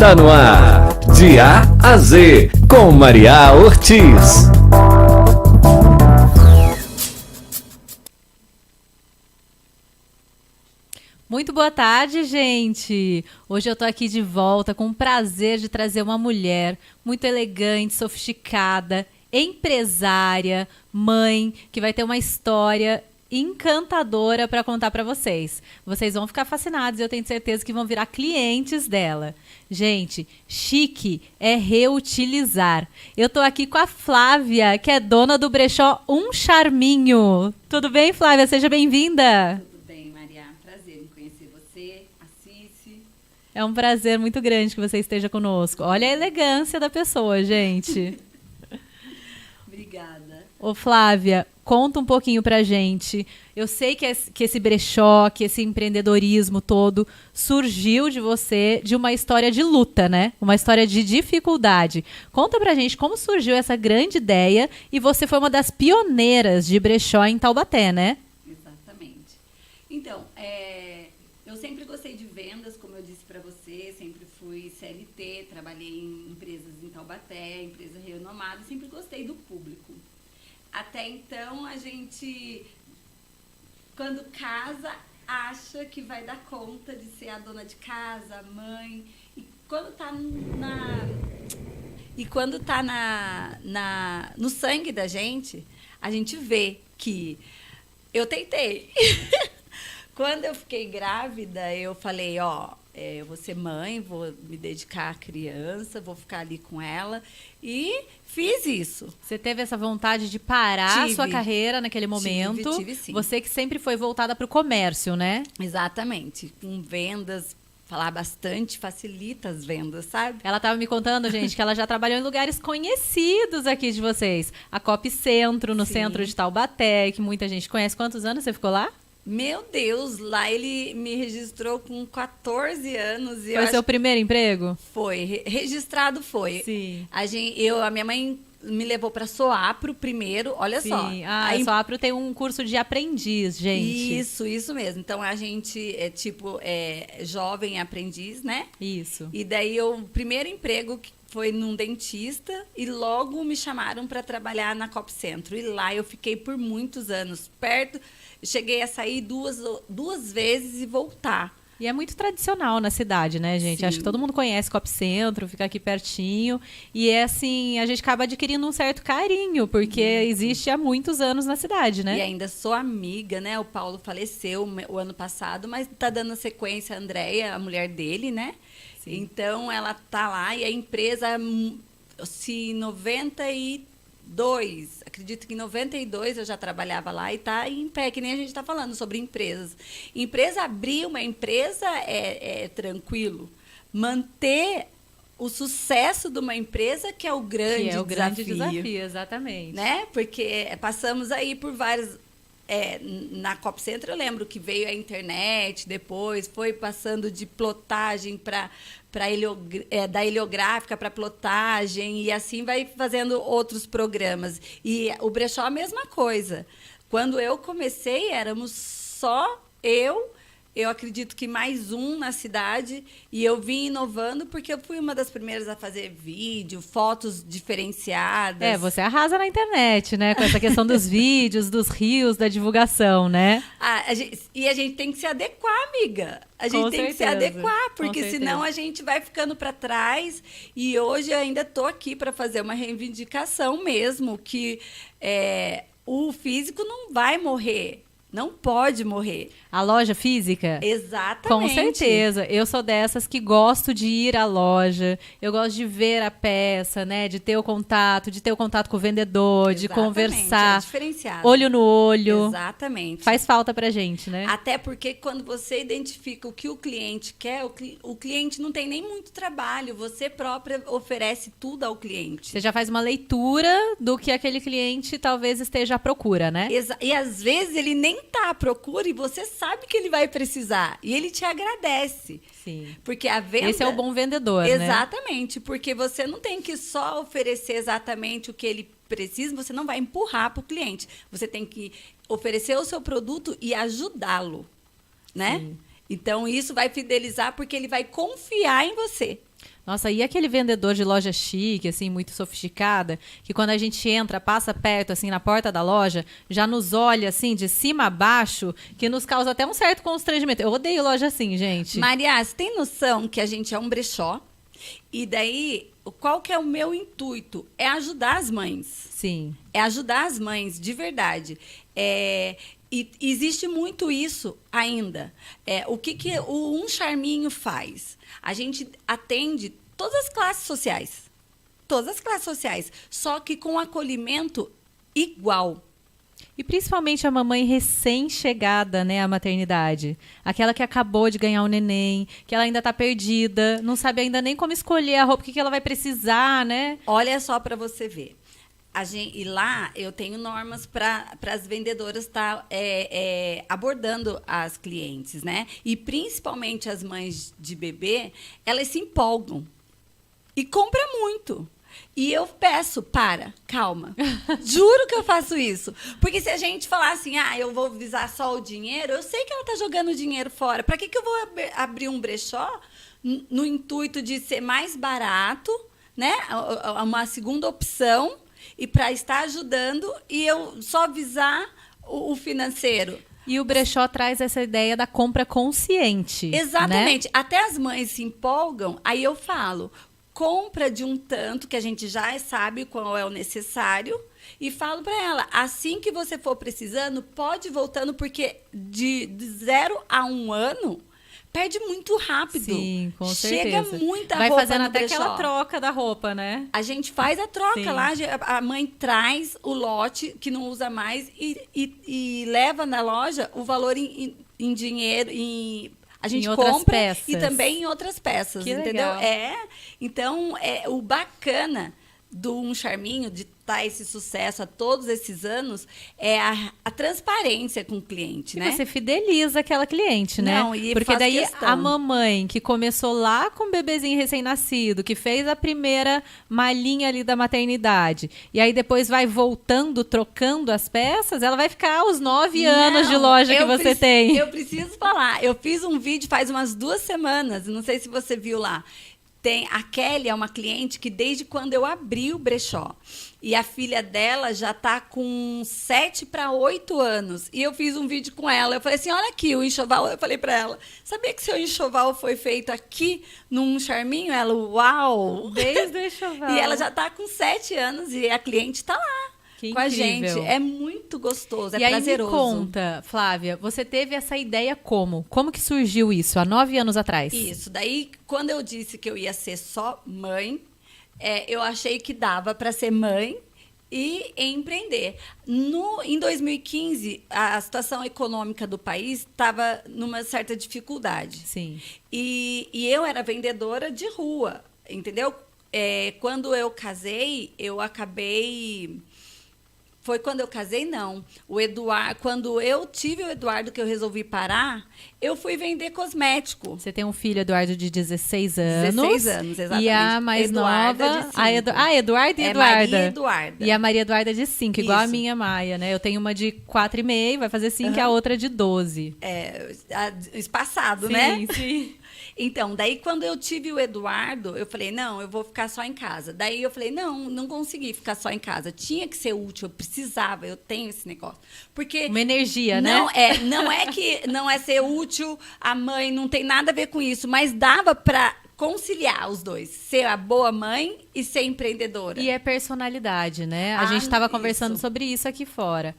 Está no ar, de A a Z, com Maria Ortiz. Muito boa tarde, gente! Hoje eu tô aqui de volta com o prazer de trazer uma mulher muito elegante, sofisticada, empresária, mãe, que vai ter uma história encantadora para contar para vocês. Vocês vão ficar fascinados e eu tenho certeza que vão virar clientes dela. Gente, chique é reutilizar. Eu tô aqui com a Flávia, que é dona do brechó Um Charminho. Tudo bem, Flávia? Seja bem-vinda! É um prazer muito grande que você esteja conosco. Olha a elegância da pessoa, gente. Obrigada. Ô, Flávia, conta um pouquinho pra gente. Eu sei que esse brechó, que esse empreendedorismo todo surgiu de você, de uma história de luta, né? Uma história de dificuldade. Conta pra gente como surgiu essa grande ideia e você foi uma das pioneiras de brechó em Taubaté, né? Exatamente. Então, eu sempre gostei de vendas, como eu disse para você, sempre fui CLT, trabalhei em empresas em Taubaté, empresa renomada, sempre gostei do público. Até então, a gente, quando casa, acha que vai dar conta de ser a dona de casa, a mãe, e quando tá no sangue da gente, a gente vê que eu tentei. Quando eu fiquei grávida, eu falei, eu vou ser mãe, vou me dedicar à criança, vou ficar ali com ela. E fiz isso. Você teve essa vontade de parar a sua carreira naquele momento? Tive sim. Você que sempre foi voltada para o comércio, né? Exatamente. Com vendas, falar bastante facilita as vendas, sabe? Ela estava me contando, gente, que ela já trabalhou em lugares conhecidos aqui de vocês. A Cop Centro, no centro de Taubaté, que muita gente conhece. Quantos anos você ficou lá? Meu Deus, lá ele me registrou com 14 anos. Foi seu primeiro emprego? Foi, registrado foi. Sim. A minha mãe me levou para Soapro primeiro, olha só. A Soapro tem um curso de aprendiz, gente. Isso mesmo. Então a gente é jovem aprendiz, né? Isso. E daí o primeiro emprego foi num dentista e logo me chamaram para trabalhar na Cop Centro. E lá eu fiquei por muitos anos perto. Cheguei a sair duas vezes e voltar. E é muito tradicional na cidade, né, gente? Sim. Acho que todo mundo conhece Cop Centro, fica aqui pertinho. E é assim, a gente acaba adquirindo um certo carinho, porque existe há muitos anos na cidade, né? E ainda sou amiga, né? O Paulo faleceu o ano passado, mas tá dando sequência a Andréia, a mulher dele, né? Sim. Então, ela tá lá e a empresa, se 92, acredito que em 92 eu já trabalhava lá e tá em pé, que nem a gente está falando sobre empresas. Abrir uma empresa é tranquilo. Manter o sucesso de uma empresa que é o grande desafio. Grande desafio, exatamente. Né? Porque passamos aí por vários... na Cop Center eu lembro que veio a internet, depois foi passando de plotagem da heliográfica para plotagem e assim vai fazendo outros programas. E o brechó a mesma coisa. Quando eu comecei, éramos só eu acredito que mais um na cidade, e eu vim inovando porque eu fui uma das primeiras a fazer vídeo, fotos diferenciadas. Você arrasa na internet, né? Com essa questão dos vídeos, dos rios, da divulgação, né? A gente tem que se adequar, amiga. A gente tem que se adequar, porque senão a gente vai ficando para trás. E hoje eu ainda estou aqui para fazer uma reivindicação mesmo, que o físico não vai morrer. Não pode morrer. A loja física? Exatamente. Com certeza. Eu sou dessas que gosto de ir à loja, eu gosto de ver a peça, né? De ter o contato com o vendedor, exatamente, de conversar. É diferenciado. Olho no olho. Exatamente. Faz falta pra gente, né? Até porque quando você identifica o que o cliente quer, o cliente não tem nem muito trabalho. Você própria oferece tudo ao cliente. Você já faz uma leitura do que aquele cliente talvez esteja à procura, né? E às vezes ele nem está à procura e você sabe que ele vai precisar. E ele te agradece. Sim. Porque a venda... Esse é o bom vendedor, Exatamente. Né? Porque você não tem que só oferecer exatamente o que ele precisa, você não vai empurrar para o cliente. Você tem que oferecer o seu produto e ajudá-lo, né? Sim. Então, isso vai fidelizar porque ele vai confiar em você. Nossa, e aquele vendedor de loja chique, assim, muito sofisticada, que quando a gente entra, passa perto, assim, na porta da loja, já nos olha, assim, de cima a baixo, que nos causa até um certo constrangimento. Eu odeio loja assim, gente. Maria, você tem noção que a gente é um brechó? E daí, qual que é o meu intuito? É ajudar as mães. Sim. É ajudar as mães, de verdade. E existe muito isso ainda. O que o Um Charminho faz? A gente atende todas as classes sociais. Todas as classes sociais. Só que com acolhimento igual. E principalmente a mamãe recém-chegada, né, à maternidade. Aquela que acabou de ganhar um neném, que ela ainda tá perdida, não sabe ainda nem como escolher a roupa, o que ela vai precisar, né? Olha só para você ver. E lá eu tenho normas para as vendedoras estar abordando as clientes, né? E principalmente as mães de bebê, elas se empolgam e compram muito. E eu peço, calma. Juro que eu faço isso. Porque se a gente falar assim, eu vou visar só o dinheiro, eu sei que ela está jogando o dinheiro fora. Para que eu vou abrir um brechó no intuito de ser mais barato, né? Uma segunda opção. E para estar ajudando e eu só visar o financeiro. E o brechó traz essa ideia da compra consciente. Exatamente. Né? Até as mães se empolgam, aí eu falo, compra de um tanto que a gente já sabe qual é o necessário e falo para ela, assim que você for precisando, pode ir voltando, porque de 0 a 1 ano... perde muito rápido. Sim, com certeza. Chega muita vai roupa fazendo no até brechó. aquela troca da roupa, né? A gente faz a troca. Sim. Lá, a mãe traz o lote que não usa mais e leva na loja o valor em dinheiro, a gente compra peças. E também em outras peças, que entendeu? Legal. Então, o bacana do Um Charminho, de estar esse sucesso há todos esses anos, é a transparência com o cliente, né? Você fideliza aquela cliente, né? Não, e porque faz daí questão. a mamãe que começou lá com o bebezinho recém-nascido, que fez a primeira malinha ali da maternidade, e aí depois vai voltando, trocando as peças, ela vai ficar os 9 anos de loja que você tem. Eu preciso falar, eu fiz um vídeo faz umas 2 semanas, não sei se você viu lá. A Kelly é uma cliente que desde quando eu abri o brechó. E a filha dela já está com 7 para 8 anos. E eu fiz um vídeo com ela. Eu falei assim, olha aqui o enxoval. Eu falei para ela, sabia que seu enxoval foi feito aqui num Charminho? Ela, uau! Desde o enxoval. E ela já está com 7 anos e a cliente está lá. Que com a incrível. gente. É muito gostoso, é e prazeroso. Aí me conta, Flávia, você teve essa ideia como? Como que surgiu isso, há 9 anos atrás? Isso, daí quando eu disse que eu ia ser só mãe, eu achei que dava para ser mãe e empreender. Em 2015, a situação econômica do país estava numa certa dificuldade. Sim. E eu era vendedora de rua, entendeu? Quando eu casei, eu acabei... Foi quando eu casei, não. O Eduardo, quando eu tive o Eduardo, que eu resolvi parar, eu fui vender cosmético. Você tem um filho, Eduardo, de 16 anos. 16 anos, exatamente. E a mais Eduarda, nova... de 5. Eduarda e Eduarda. Maria Eduarda. E a Maria Eduarda de 5, igual a Isso. minha Maia, né? Eu tenho uma de 4,5, vai fazer 5, e a outra de 12. Espaçado, Sim, né? sim. Então, daí quando eu tive o Eduardo, eu falei, não, eu vou ficar só em casa. Daí eu falei, não consegui ficar só em casa. Tinha que ser útil, eu precisava, eu tenho esse negócio. Porque Uma energia, não, né? Não é que não é ser útil, a mãe não tem nada a ver com isso, mas dava para conciliar os dois. Ser a boa mãe e ser empreendedora. E é personalidade, né? A gente estava conversando sobre isso aqui fora.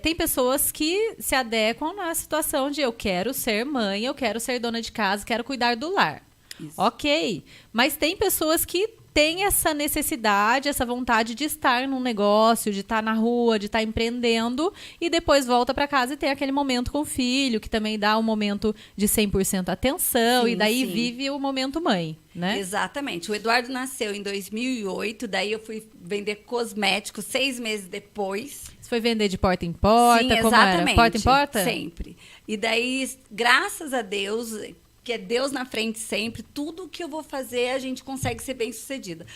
Tem pessoas que se adequam na situação de eu quero ser mãe, eu quero ser dona de casa, quero cuidar do lar. Isso. Ok. Mas tem pessoas que têm essa necessidade, essa vontade de estar num negócio, de estar na rua, de estar empreendendo e depois volta para casa e tem aquele momento com o filho, que também dá um momento de 100% atenção Sim, e daí sim. vive o momento mãe, né? Exatamente. O Eduardo nasceu em 2008, daí eu fui vender cosméticos 6 meses depois. Você foi vender de porta em porta? Sim, como exatamente. era? Porta em porta? Sempre. E daí, graças a Deus, que é Deus na frente sempre, tudo que eu vou fazer, a gente consegue ser bem-sucedida.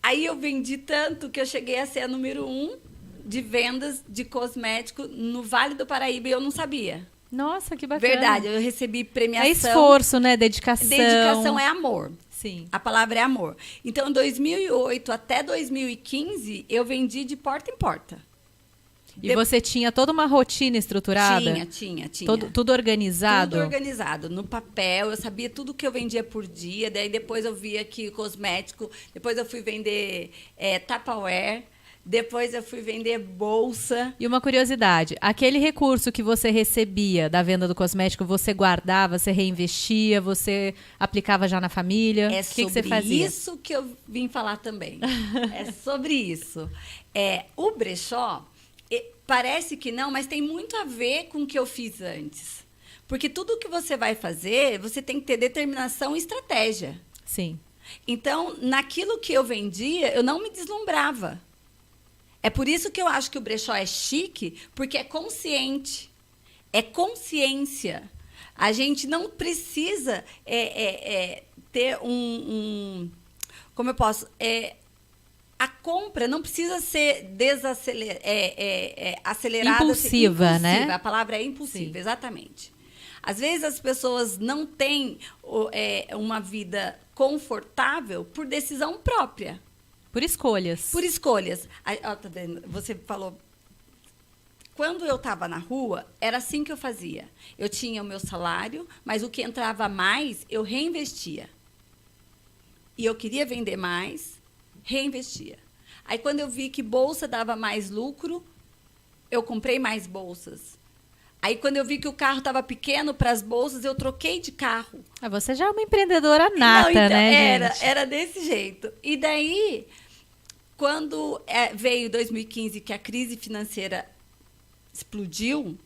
Aí eu vendi tanto que eu cheguei a ser a número 1 de vendas de cosmético no Vale do Paraíba e eu não sabia. Nossa, que bacana. Verdade, eu recebi premiação. É esforço, né? Dedicação. Dedicação é amor. Sim. A palavra é amor. Então, em 2008 até 2015, eu vendi de porta em porta. E você tinha toda uma rotina estruturada? Tinha. Tudo organizado? Tudo organizado. No papel, eu sabia tudo que eu vendia por dia. Daí depois eu via que cosmético. Depois eu fui vender Tupperware. Depois eu fui vender bolsa. E uma curiosidade, aquele recurso que você recebia da venda do cosmético, você guardava, você reinvestia, você aplicava já na família? O que você fazia? É isso que eu vim falar também. É sobre isso. O brechó, parece que não, mas tem muito a ver com o que eu fiz antes. Porque tudo que você vai fazer, você tem que ter determinação e estratégia. Sim. Então, naquilo que eu vendia, eu não me deslumbrava. É por isso que eu acho que o brechó é chique, porque é consciente. É consciência. A gente não precisa ter como eu posso... a compra não precisa ser acelerada. Impulsiva, né? A palavra é impulsiva, Sim. Exatamente. Às vezes as pessoas não têm uma vida confortável por decisão própria. Por escolhas. Por escolhas. Tá vendo? Você falou... Quando eu estava na rua, era assim que eu fazia. Eu tinha o meu salário, mas o que entrava mais, eu reinvestia. E eu queria vender mais, reinvestia. Aí, quando eu vi que bolsa dava mais lucro, eu comprei mais bolsas. Aí, quando eu vi que o carro estava pequeno para as bolsas, eu troquei de carro. Você já é uma empreendedora nata, então, né, gente? Era desse jeito. E daí, quando veio 2015, que a crise financeira explodiu,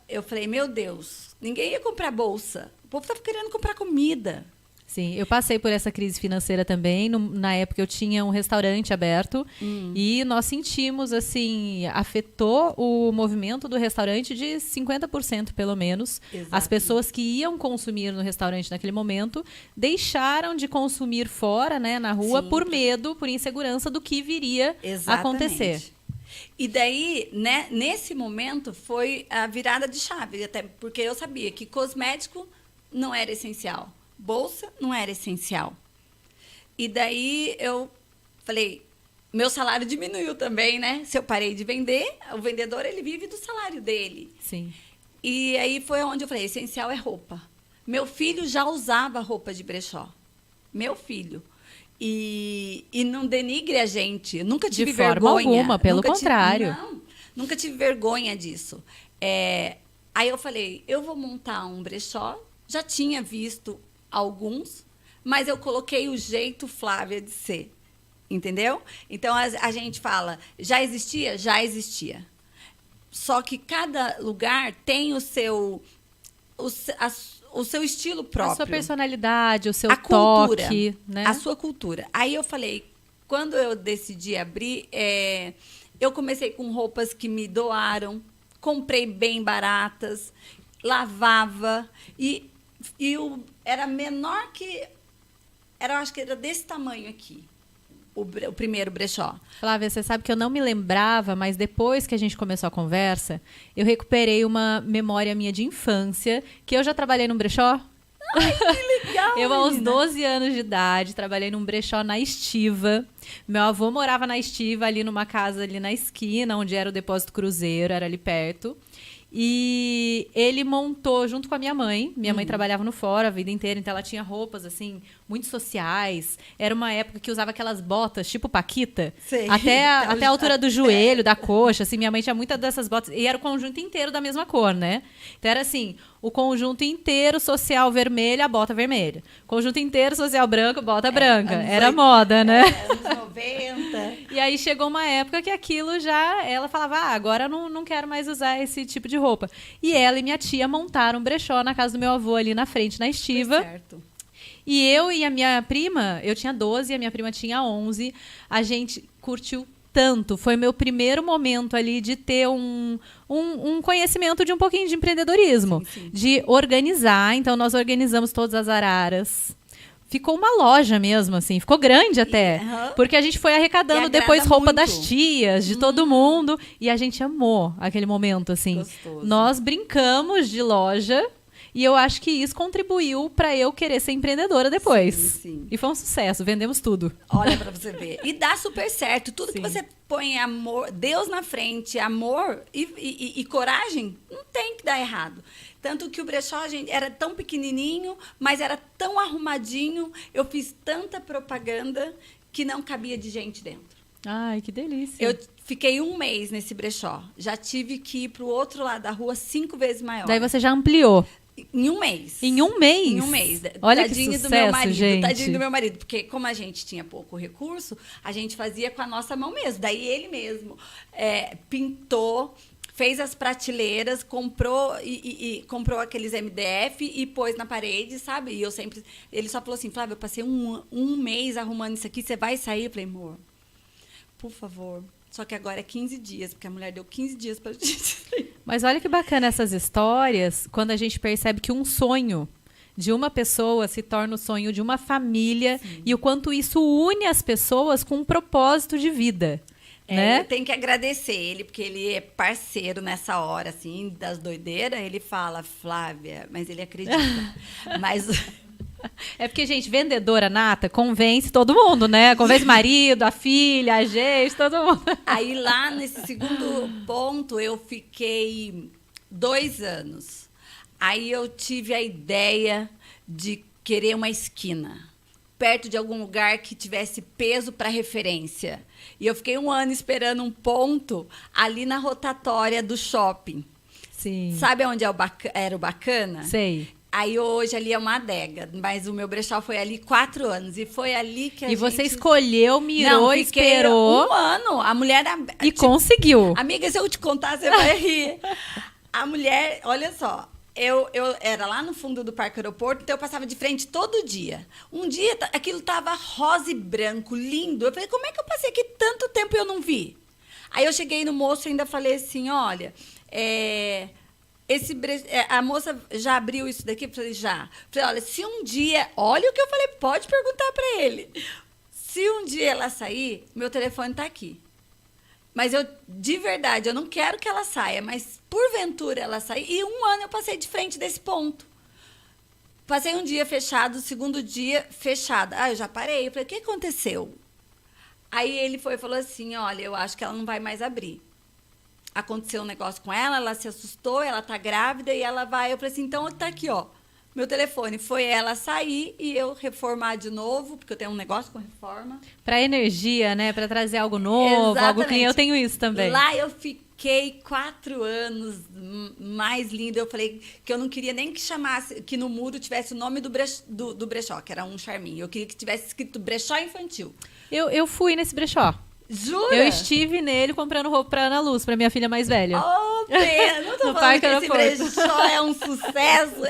eu falei, meu Deus, ninguém ia comprar bolsa. O povo estava querendo comprar comida. Sim, eu passei por essa crise financeira também. Na época eu tinha um restaurante aberto e nós sentimos, assim, afetou o movimento do restaurante de 50% pelo menos. Exato. As pessoas que iam consumir no restaurante naquele momento deixaram de consumir fora, né, na rua, Sim. por medo, por insegurança do que viria a acontecer. E daí, né, nesse momento, foi a virada de chave, até porque eu sabia que cosmético não era essencial. Bolsa não era essencial. E daí eu falei, meu salário diminuiu também, né? Se eu parei de vender, o vendedor ele vive do salário dele. Sim. E aí foi onde eu falei, essencial é roupa. Meu filho já usava roupa de brechó. Meu filho. E não denigre a gente. Eu nunca tive vergonha. De forma alguma, pelo contrário. Nunca tive vergonha disso. Aí eu falei, eu vou montar um brechó. Já tinha visto alguns, mas eu coloquei o jeito Flávia de ser, entendeu? Então, a gente fala, já existia? Já existia. Só que cada lugar tem o seu estilo próprio. A sua personalidade, o seu cultura, toque, né? A sua cultura. Aí eu falei, quando eu decidi abrir, eu comecei com roupas que me doaram, comprei bem baratas, lavava e era menor que... eu acho que era desse tamanho aqui, o primeiro brechó. Flávia, você sabe que eu não me lembrava, mas depois que a gente começou a conversa, eu recuperei uma memória minha de infância, que eu já trabalhei num brechó. Ai, que legal, Eu, aos menina. 12 anos de idade, trabalhei num brechó na Estiva. Meu avô morava na Estiva, ali numa casa ali na esquina, onde era o Depósito Cruzeiro, era ali perto. E ele montou junto com a minha mãe. Minha mãe trabalhava no fora a vida inteira, então ela tinha roupas, assim, muito sociais. Era uma época que usava aquelas botas, tipo Paquita, Sei. até a altura do joelho, da coxa, assim. Minha mãe tinha muitas dessas botas. E era o conjunto inteiro da mesma cor, né? Então era assim, o conjunto inteiro social vermelho, a bota vermelha. Conjunto inteiro social branco, bota branca. Era moda, né? Anos 90. E aí chegou uma época que aquilo já... Ela falava, agora eu não quero mais usar esse tipo de roupa. E ela e minha tia montaram um brechó na casa do meu avô ali na frente, na Estiva. Certo. E eu e a minha prima, eu tinha 12 e a minha prima tinha 11. A gente curtiu tanto. Foi meu primeiro momento ali de ter um conhecimento de um pouquinho de empreendedorismo. Sim, sim. De organizar. Então, nós organizamos todas as araras. Ficou uma loja mesmo, assim. Ficou grande até. Aham. Porque a gente foi arrecadando E agrada depois roupa muito. das tias, de todo mundo. E a gente amou aquele momento, assim. Gostoso. Nós brincamos de loja. E eu acho que isso contribuiu para eu querer ser empreendedora depois. Sim. E foi um sucesso, vendemos tudo. Olha pra você ver. E dá super certo. Tudo que você põe amor, Deus na frente, amor e coragem, não tem que dar errado. Tanto que o brechó, gente, era tão pequenininho, mas era tão arrumadinho. Eu fiz tanta propaganda que não cabia de gente dentro. Ai, que delícia. Eu fiquei 1 mês nesse brechó. Já tive que ir pro outro lado da rua 5 vezes maior. Daí você já ampliou. Em 1 mês. Em 1 mês? Em 1 mês. Olha Tadinho que do meu sucesso, marido, gente. Tadinho do meu marido. Porque como a gente tinha pouco recurso, a gente fazia com a nossa mão mesmo. Daí ele mesmo pintou, fez as prateleiras, comprou comprou aqueles MDF e pôs na parede, sabe? E eu sempre... Ele só falou assim, Flávia, eu passei um mês arrumando isso aqui, você vai sair? Eu falei, amor, por favor. Só que agora é 15 dias, porque a mulher deu 15 dias pra gente sair. Mas olha que bacana essas histórias, quando a gente percebe que um sonho de uma pessoa se torna o sonho de uma família. Sim. E o quanto isso une as pessoas com um propósito de vida. Né? Eu tenho que agradecer ele, porque ele é parceiro nessa hora, assim, das doideiras. Ele fala, Flávia, mas ele acredita. Mas... É porque, gente, vendedora nata convence todo mundo, né? Convence o marido, a filha, a gente, todo mundo. Aí lá nesse segundo ponto eu fiquei 2 anos. Aí eu tive a ideia de querer uma esquina, perto de algum lugar que tivesse peso para referência. E eu fiquei 1 ano esperando um ponto ali na rotatória do shopping. Sim. Sabe onde era o Bacana? Sei. Aí hoje ali é uma adega, mas o meu brechó foi ali 4 anos. E foi ali que a gente... E você escolheu, mirou, esperou. 1 ano. A mulher... E conseguiu. Amiga, se eu te contar, você vai rir. A mulher, olha só, eu era lá no fundo do Parque Aeroporto, então eu passava de frente todo dia. Um dia, aquilo tava rosa e branco, lindo. Eu falei, como é que eu passei aqui tanto tempo e eu não vi? Aí eu cheguei no moço e ainda falei assim, olha, a moça já abriu isso daqui? Eu falei, já. Eu falei, olha, se um dia... Olha o que eu falei, pode perguntar para ele. Se um dia ela sair, meu telefone tá aqui. Mas eu, de verdade, eu não quero que ela saia, mas porventura ela sair. E 1 ano eu passei de frente desse ponto. Passei um dia fechado, o segundo dia fechado. Ah, eu já parei. Eu falei, o que aconteceu? Aí ele foi e falou assim, olha, eu acho que ela não vai mais abrir. Aconteceu um negócio com ela, ela se assustou, ela tá grávida e ela vai. Eu falei assim, então tá aqui, ó. Meu telefone foi ela sair e eu reformar de novo, porque eu tenho um negócio com reforma. Pra energia, né? Pra trazer algo novo, Exatamente. Algo que eu tenho isso também. Lá eu fiquei 4 anos mais linda. Eu falei que eu não queria nem que chamasse, que no muro tivesse o nome do brechó, que era um charminho. Eu queria que tivesse escrito brechó infantil. Eu fui nesse brechó. Jura? Eu estive nele comprando roupa pra Ana Luz, pra minha filha mais velha. Oh, pena. Não tô No falando Parque que esse Aeroporto. brechó é um sucesso.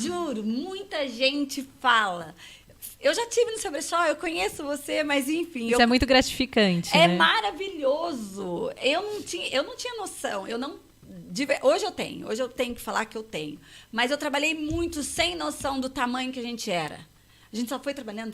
Juro, muita gente fala. Eu já tive no seu brechó, eu conheço você, mas enfim. Isso é muito gratificante, É né? maravilhoso. Eu não tinha noção. Hoje eu tenho que falar que eu tenho. Mas eu trabalhei muito sem noção do tamanho que a gente era. A gente só foi trabalhando,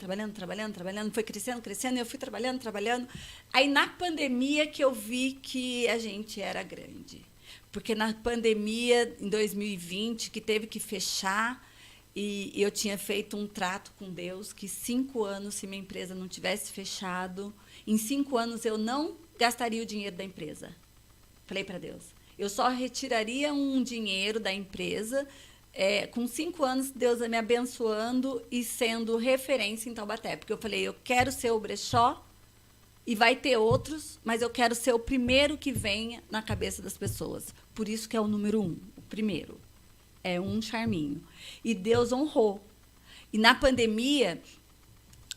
foi crescendo, e eu fui trabalhando. Aí, na pandemia, que eu vi que a gente era grande. Porque na pandemia, em 2020, que teve que fechar, e eu tinha feito um trato com Deus, que 5 anos, se minha empresa não tivesse fechado, em 5 anos eu não gastaria o dinheiro da empresa. Falei para Deus. Eu só retiraria um dinheiro da empresa... com 5 anos, Deus me abençoando e sendo referência em Taubaté. Porque eu falei, eu quero ser o brechó e vai ter outros, mas eu quero ser o primeiro que venha na cabeça das pessoas. Por isso que é o número 1, o primeiro. É um charminho. E Deus honrou. E na pandemia,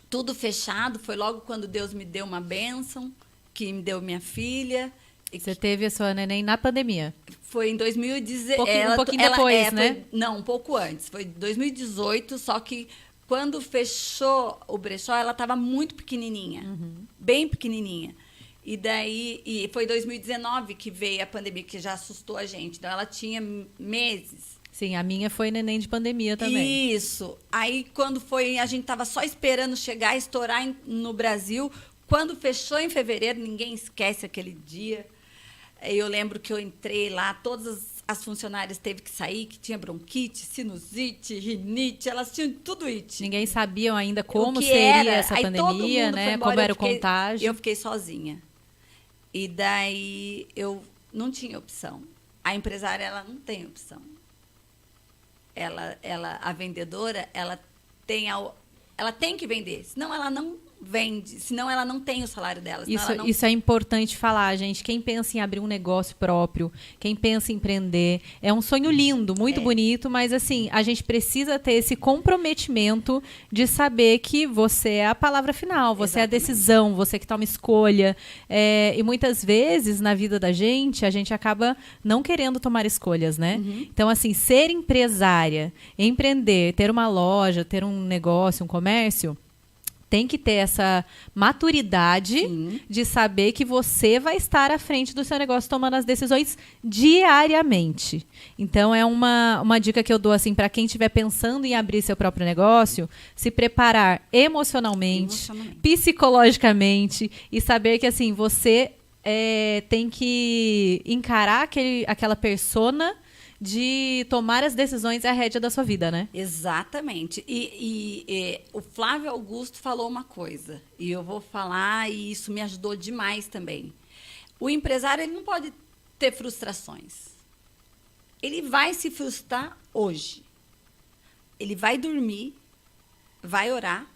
tudo fechado, foi logo quando Deus me deu uma bênção, que me deu minha filha. Você teve a sua neném na pandemia? Foi em 2018. Um pouquinho depois, né? Não, um pouco antes. Foi em 2018, só que quando fechou o brechó, ela estava muito pequenininha. Bem pequenininha. E foi em 2019 que veio a pandemia, que já assustou a gente. Então, ela tinha meses. Sim, a minha foi neném de pandemia também. Isso. Aí, quando foi, a gente estava só esperando chegar, estourar no Brasil. Quando fechou em fevereiro, ninguém esquece aquele dia. Eu lembro que eu entrei lá, todas as funcionárias teve que sair, que tinha bronquite, sinusite, rinite, elas tinham tudo it. Ninguém sabia ainda como que seria era. essa Aí todo pandemia, mundo foi né? embora, Como era eu o fiquei- contágio. Eu fiquei sozinha. E daí eu não tinha opção. A empresária, ela não tem opção. A vendedora, ela tem que vender, senão ela não vende, senão ela não tem o salário dela. Senão ela não... Isso é importante falar, gente. Quem pensa em abrir um negócio próprio, quem pensa em empreender, é um sonho lindo, muito bonito, mas assim, a gente precisa ter esse comprometimento de saber que você é a palavra final, você é a decisão, você que toma escolha. E muitas vezes, na vida da gente, a gente acaba não querendo tomar escolhas, né? Então, assim, ser empresária, empreender, ter uma loja, ter um negócio, um comércio, tem que ter essa maturidade de saber que você vai estar à frente do seu negócio tomando as decisões diariamente. Então, é uma dica que eu dou assim, para quem estiver pensando em abrir seu próprio negócio, se preparar emocionalmente, psicologicamente e saber que assim, você tem que encarar aquela persona de tomar as decisões à rédea da sua vida, né? Exatamente. E o Flávio Augusto falou uma coisa, e eu vou falar, e isso me ajudou demais também. O empresário, ele não pode ter frustrações. Ele vai se frustrar hoje. Ele vai dormir, vai orar,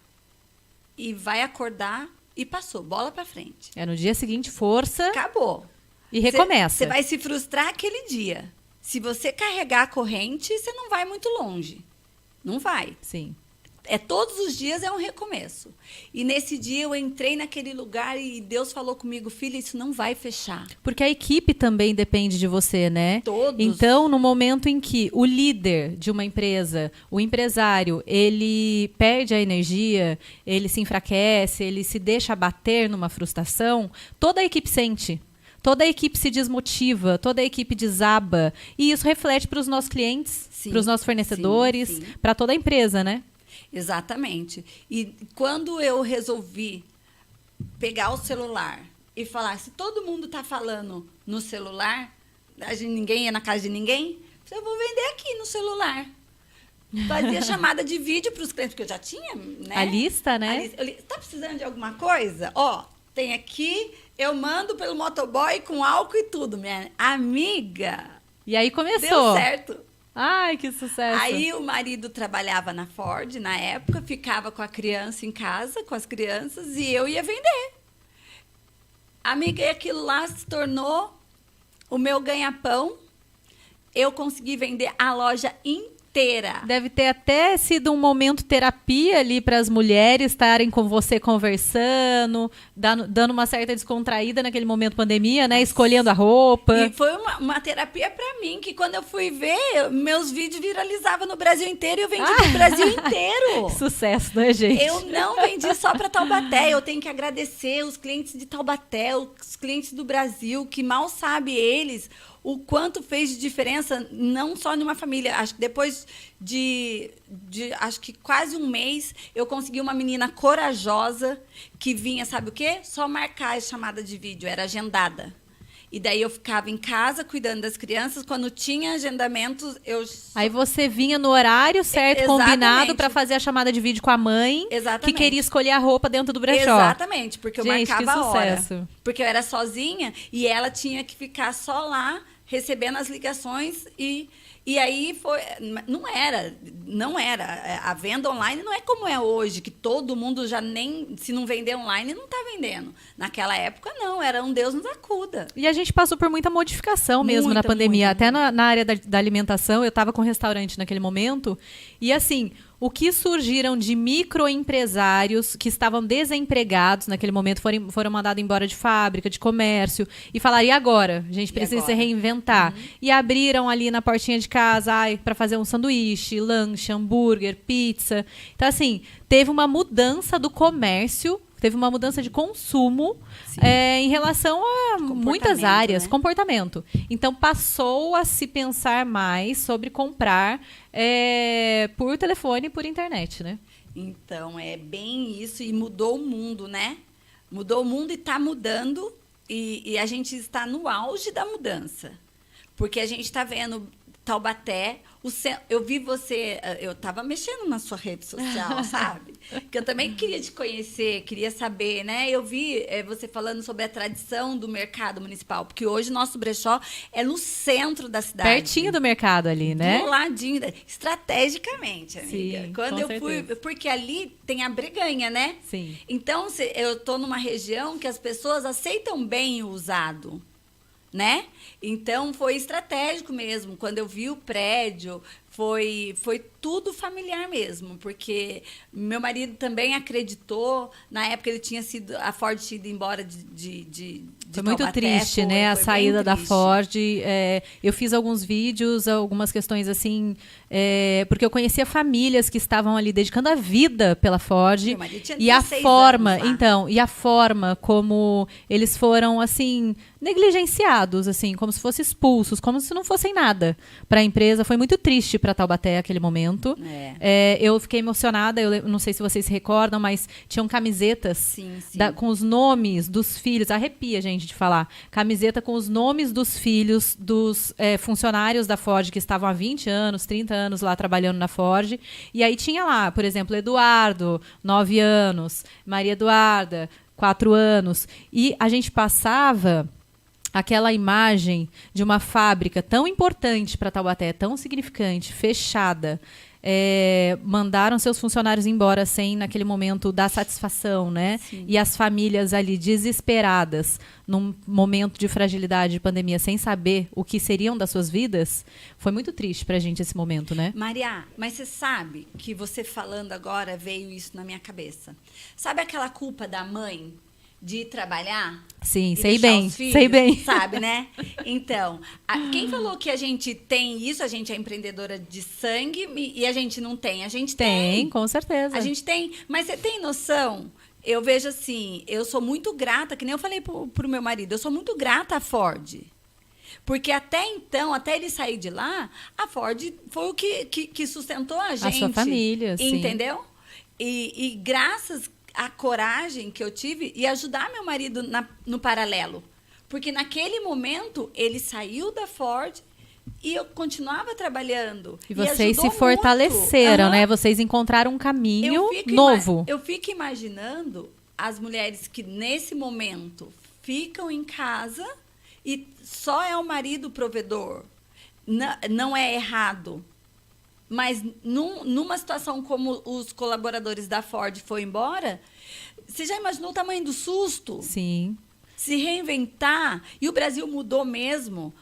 e vai acordar, e passou, bola pra frente. No dia seguinte, força. Acabou. E recomeça. Você vai se frustrar aquele dia. Se você carregar a corrente, você não vai muito longe. Não vai. Sim. Todos os dias é um recomeço. E nesse dia eu entrei naquele lugar e Deus falou comigo, filha, isso não vai fechar. Porque a equipe também depende de você, né? Todos. Então, no momento em que o líder de uma empresa, o empresário, ele perde a energia, ele se enfraquece, ele se deixa abater numa frustração, toda a equipe sente. Toda a equipe se desmotiva, toda a equipe desaba. E isso reflete para os nossos clientes, para os nossos fornecedores, para toda a empresa, né? Exatamente. E quando eu resolvi pegar o celular e falar, se todo mundo está falando no celular, ninguém ia na casa de ninguém, eu vou vender aqui no celular. Fazia chamada de vídeo para os clientes, porque eu já tinha, né? A lista, né? Está precisando de alguma coisa? Tem aqui, eu mando pelo motoboy com álcool e tudo, minha amiga. E aí começou. Deu certo. Ai, que sucesso. Aí o marido trabalhava na Ford, na época, ficava com a criança em casa, com as crianças, e eu ia vender. Amiga, e aquilo lá se tornou o meu ganha-pão. Eu consegui vender a loja inteira. Deve ter até sido um momento terapia ali para as mulheres estarem com você conversando, dando uma certa descontraída naquele momento pandemia, né? Escolhendo a roupa. E foi uma terapia para mim, que quando eu fui ver, meus vídeos viralizavam no Brasil inteiro e eu vendi pro Brasil inteiro. Sucesso, né, gente? Eu não vendi só para Taubaté. Eu tenho que agradecer os clientes de Taubaté, os clientes do Brasil, que mal sabem eles o quanto fez de diferença, não só numa família. Acho que depois de acho que quase um mês, eu consegui uma menina corajosa que vinha, sabe o quê? Só marcar a chamada de vídeo, era agendada. E daí eu ficava em casa cuidando das crianças. Quando tinha agendamentos, Aí você vinha no horário certo, combinado, para fazer a chamada de vídeo com a mãe, que queria escolher a roupa dentro do brechó. Exatamente, porque eu Gente, marcava a hora. Sucesso. Porque eu era sozinha e ela tinha que ficar só lá, recebendo as ligações e aí foi, não era. A venda online não é como é hoje, que todo mundo já nem, se não vender online, não está vendendo. Naquela época, não, era um Deus nos acuda. E a gente passou por muita modificação mesmo na pandemia. Até na área da alimentação, eu estava com um restaurante naquele momento, e assim, o que surgiram de microempresários que estavam desempregados naquele momento, foram mandados embora de fábrica, de comércio, e falaram, e agora? A gente precisa se reinventar. E abriram ali na portinha de casa para fazer um sanduíche, lanche, hambúrguer, pizza. Então, assim, teve uma mudança do comércio, teve uma mudança de consumo em relação a muitas áreas, né? Comportamento. Então, passou a se pensar mais sobre comprar por telefone e por internet, né? Então, é bem isso, e mudou o mundo, né? Mudou o mundo e está mudando, e a gente está no auge da mudança. Porque a gente está vendo Taubaté, eu vi você, eu estava mexendo na sua rede social, sabe? Que eu também queria te conhecer, queria saber, né? Eu vi você falando sobre a tradição do mercado municipal, porque hoje o nosso brechó é no centro da cidade. Pertinho do mercado ali, né? Do ladinho, estrategicamente, amiga. Sim, Quando com eu fui, certeza. porque ali tem a Breganha, né? Sim. Então, eu tô numa região que as pessoas aceitam bem o usado, né? Então, foi estratégico mesmo. Quando eu vi o prédio, foi tudo familiar mesmo, porque meu marido também acreditou. Na época, a Ford tinha ido embora de Foi muito Taubaté, triste, né? A foi bem saída da triste. Ford. Eu fiz alguns vídeos, algumas questões assim, porque eu conhecia famílias que estavam ali dedicando a vida pela Ford. Meu marido tinha E a 16 forma, anos lá. então, e a forma como eles foram assim negligenciados, assim, como se fossem expulsos, como se não fossem nada para a empresa. Foi muito triste para Taubaté aquele momento. Eu fiquei emocionada. Eu não sei se vocês se recordam, mas tinham camisetas Sim, sim. com os nomes dos filhos. Arrepia, gente, de falar. Camiseta com os nomes dos filhos dos funcionários da Ford que estavam há 20 anos, 30 anos lá trabalhando na Ford. E aí tinha lá, por exemplo, Eduardo, 9 anos, Maria Eduarda, 4 anos. E a gente passava aquela imagem de uma fábrica tão importante para Taubaté, tão significante, fechada. Mandaram seus funcionários embora sem, naquele momento, dar satisfação, né? Sim. E as famílias ali desesperadas, num momento de fragilidade, de pandemia, sem saber o que seriam das suas vidas, foi muito triste pra gente esse momento, né? Maria, mas você sabe que você falando agora veio isso na minha cabeça. Sabe aquela culpa da mãe de ir trabalhar? Sim, e sei deixar bem, os filhos? sei bem. Sabe, né? Então, quem falou que a gente tem isso? A gente é empreendedora de sangue e a gente não tem? A gente Tem, com certeza. A gente tem. Mas você tem noção? Eu vejo assim, eu sou muito grata, que nem eu falei pro meu marido, eu sou muito grata à Ford. Porque até então, até ele sair de lá, a Ford foi o que sustentou a gente. A sua família, sim. Entendeu? E graças à coragem que eu tive e ajudar meu marido no paralelo. Porque naquele momento, ele saiu da Ford e eu continuava trabalhando. E vocês se ajudou fortaleceram, muito. né? Aham. Vocês encontraram um caminho Eu novo. Eu fico imaginando as mulheres que, nesse momento, ficam em casa e só é o marido provedor. Não é errado. Mas numa situação como os colaboradores da Ford foram embora, você já imaginou o tamanho do susto? Sim. Se reinventar. E o Brasil mudou mesmo.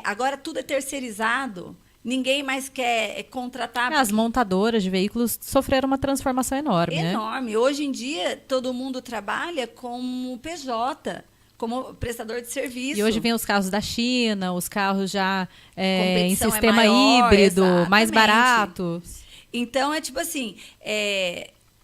Agora tudo é terceirizado. Ninguém mais quer contratar. As montadoras de veículos sofreram uma transformação enorme, né? Enorme. Hoje em dia, todo mundo trabalha como PJ, como prestador de serviço. E hoje vem os carros da China, os carros já em Competição sistema maior, híbrido, mais exatamente. baratos. Então, é tipo assim,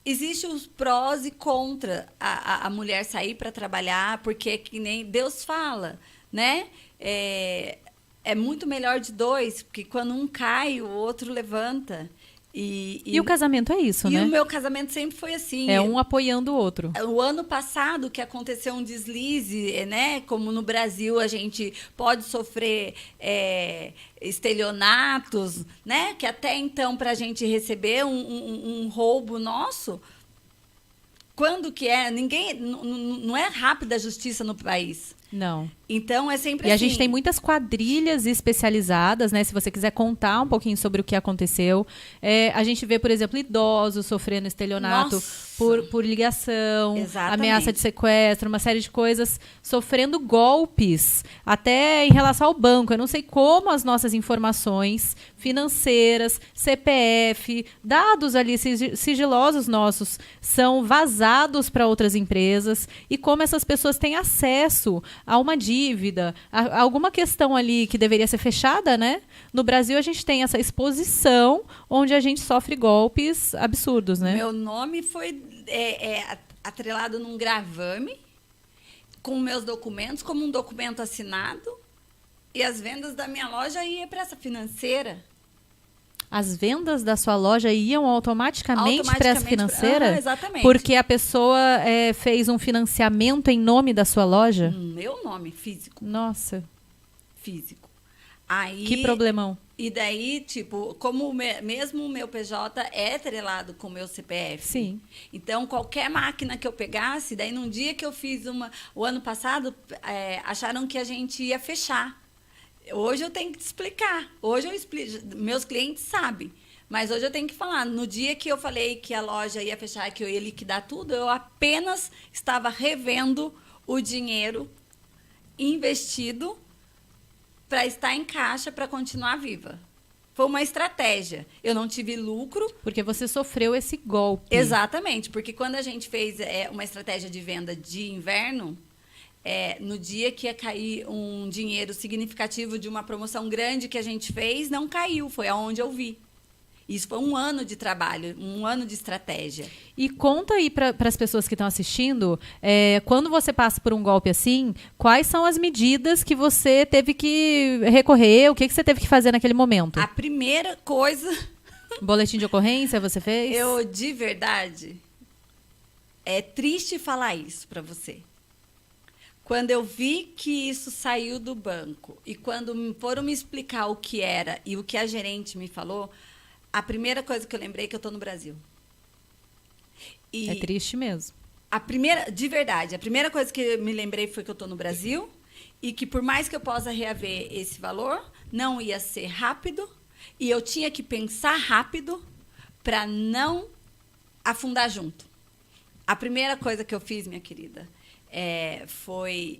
existe os prós e contra a mulher sair para trabalhar, porque que nem Deus fala, né? É muito melhor de dois, porque quando um cai, o outro levanta. E o casamento é isso, e né? o meu casamento sempre foi assim. É um apoiando o outro. O ano passado que aconteceu um deslize, né? Como no Brasil a gente pode sofrer estelionatos, né? Que até então para a gente receber um roubo nosso, quando que é? Ninguém, não é rápida a justiça no país. Não. Então é sempre E assim. a gente tem muitas quadrilhas especializadas, né? Se você quiser contar um pouquinho sobre o que aconteceu. A gente vê, por exemplo, idosos sofrendo estelionato por ligação, Exatamente. ameaça de sequestro, uma série de coisas, sofrendo golpes, até em relação ao banco. Eu não sei como as nossas informações financeiras, CPF, dados ali sigilosos nossos, são vazados para outras empresas e como essas pessoas têm acesso a uma dívida, a alguma questão ali que deveria ser fechada, né? No Brasil, a gente tem essa exposição onde a gente sofre golpes absurdos, né? Meu nome foi atrelado num gravame com meus documentos, como um documento assinado, e as vendas da minha loja iam para essa financeira. As vendas da sua loja iam automaticamente para essa financeira? Exatamente. Porque a pessoa fez um financiamento em nome da sua loja? Meu nome, físico. Nossa. Físico. Aí, Que problemão. E daí, tipo, como mesmo o meu PJ é atrelado com o meu CPF. Sim. Então, qualquer máquina que eu pegasse, daí num dia que eu fiz o ano passado, acharam que a gente ia fechar. Hoje eu tenho que te explicar. Hoje eu explico, meus clientes sabem. Mas hoje eu tenho que falar. No dia que eu falei que a loja ia fechar, que eu ia liquidar tudo, eu apenas estava revendo o dinheiro investido para estar em caixa, para continuar viva. Foi uma estratégia. Eu não tive lucro. Porque você sofreu esse golpe. Exatamente, porque quando a gente fez uma estratégia de venda de inverno, no dia que ia cair um dinheiro significativo de uma promoção grande que a gente fez, não caiu, foi aonde eu vi. Isso foi um ano de trabalho, um ano de estratégia. E conta aí para as pessoas que estão assistindo, quando você passa por um golpe assim, quais são as medidas que você teve que recorrer, o que você teve que fazer naquele momento? A primeira coisa... Boletim de ocorrência você fez? De verdade, é triste falar isso para você. Quando eu vi que isso saiu do banco e quando foram me explicar o que era e o que a gerente me falou... A primeira coisa que eu lembrei é que eu estou no Brasil. E é triste mesmo. De verdade, a primeira coisa que eu me lembrei foi que eu estou no Brasil e que por mais que eu possa reaver esse valor, não ia ser rápido e eu tinha que pensar rápido para não afundar junto. A primeira coisa que eu fiz, minha querida,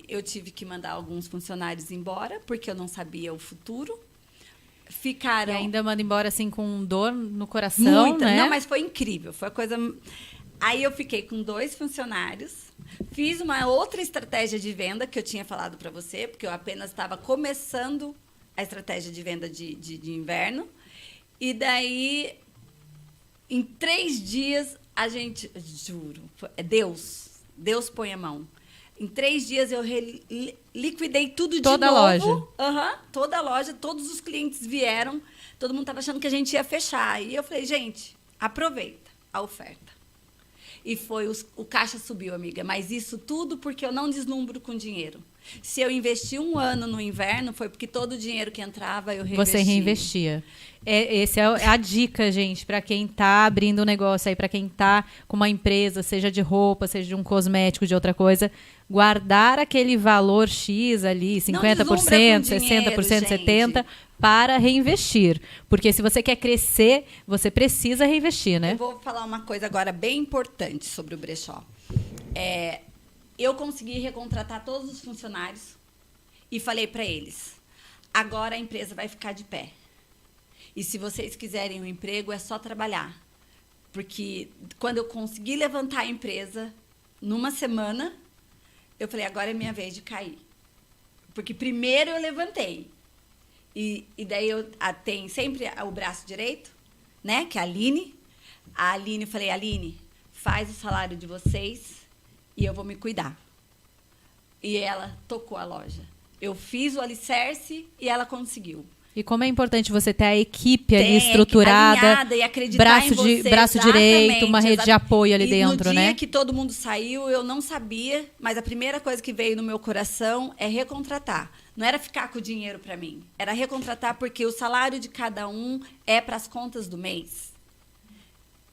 eu tive que mandar alguns funcionários embora porque eu não sabia o futuro. Ficaram... E ainda manda embora assim com dor no coração, muita, né? Não, mas foi incrível, foi a coisa... Aí eu fiquei com 2 funcionários, fiz uma outra estratégia de venda que eu tinha falado para você, porque eu apenas estava começando a estratégia de venda de inverno, e daí, em 3 dias, a gente... Juro, Deus põe a mão. Em 3 dias eu liquidei tudo de novo. Toda a loja. Toda a loja, todos os clientes vieram. Todo mundo estava achando que a gente ia fechar. E eu falei, gente, aproveita a oferta. E o caixa subiu, amiga. Mas isso tudo porque eu não deslumbro com dinheiro. Se eu investi 1 ano no inverno, foi porque todo o dinheiro que entrava eu reinvestia. Você reinvestia. Essa é a dica, gente, para quem está abrindo um negócio aí, para quem está com uma empresa, seja de roupa, seja de um cosmético, de outra coisa, guardar aquele valor X ali, 50%, 60%, 70%, para reinvestir. Porque se você quer crescer, você precisa reinvestir, né? Eu vou falar uma coisa agora bem importante sobre o brechó. Eu consegui recontratar todos os funcionários e falei para eles, agora a empresa vai ficar de pé. E se vocês quiserem um emprego, é só trabalhar. Porque quando eu consegui levantar a empresa, numa semana, eu falei, agora é minha vez de cair. Porque primeiro eu levantei. E daí eu tenho sempre o braço direito, né? Que é a Aline. A Aline, eu falei, Aline, faz o salário de vocês e eu vou me cuidar. E ela tocou a loja. Eu fiz o alicerce e ela conseguiu. E como é importante você ter a equipe ali estruturada, e acreditar em você, braço direito, uma rede de apoio ali dentro, no né? dia que todo mundo saiu, eu não sabia, mas a primeira coisa que veio no meu coração é recontratar. Não era ficar com o dinheiro para mim, era recontratar porque o salário de cada um é para as contas do mês.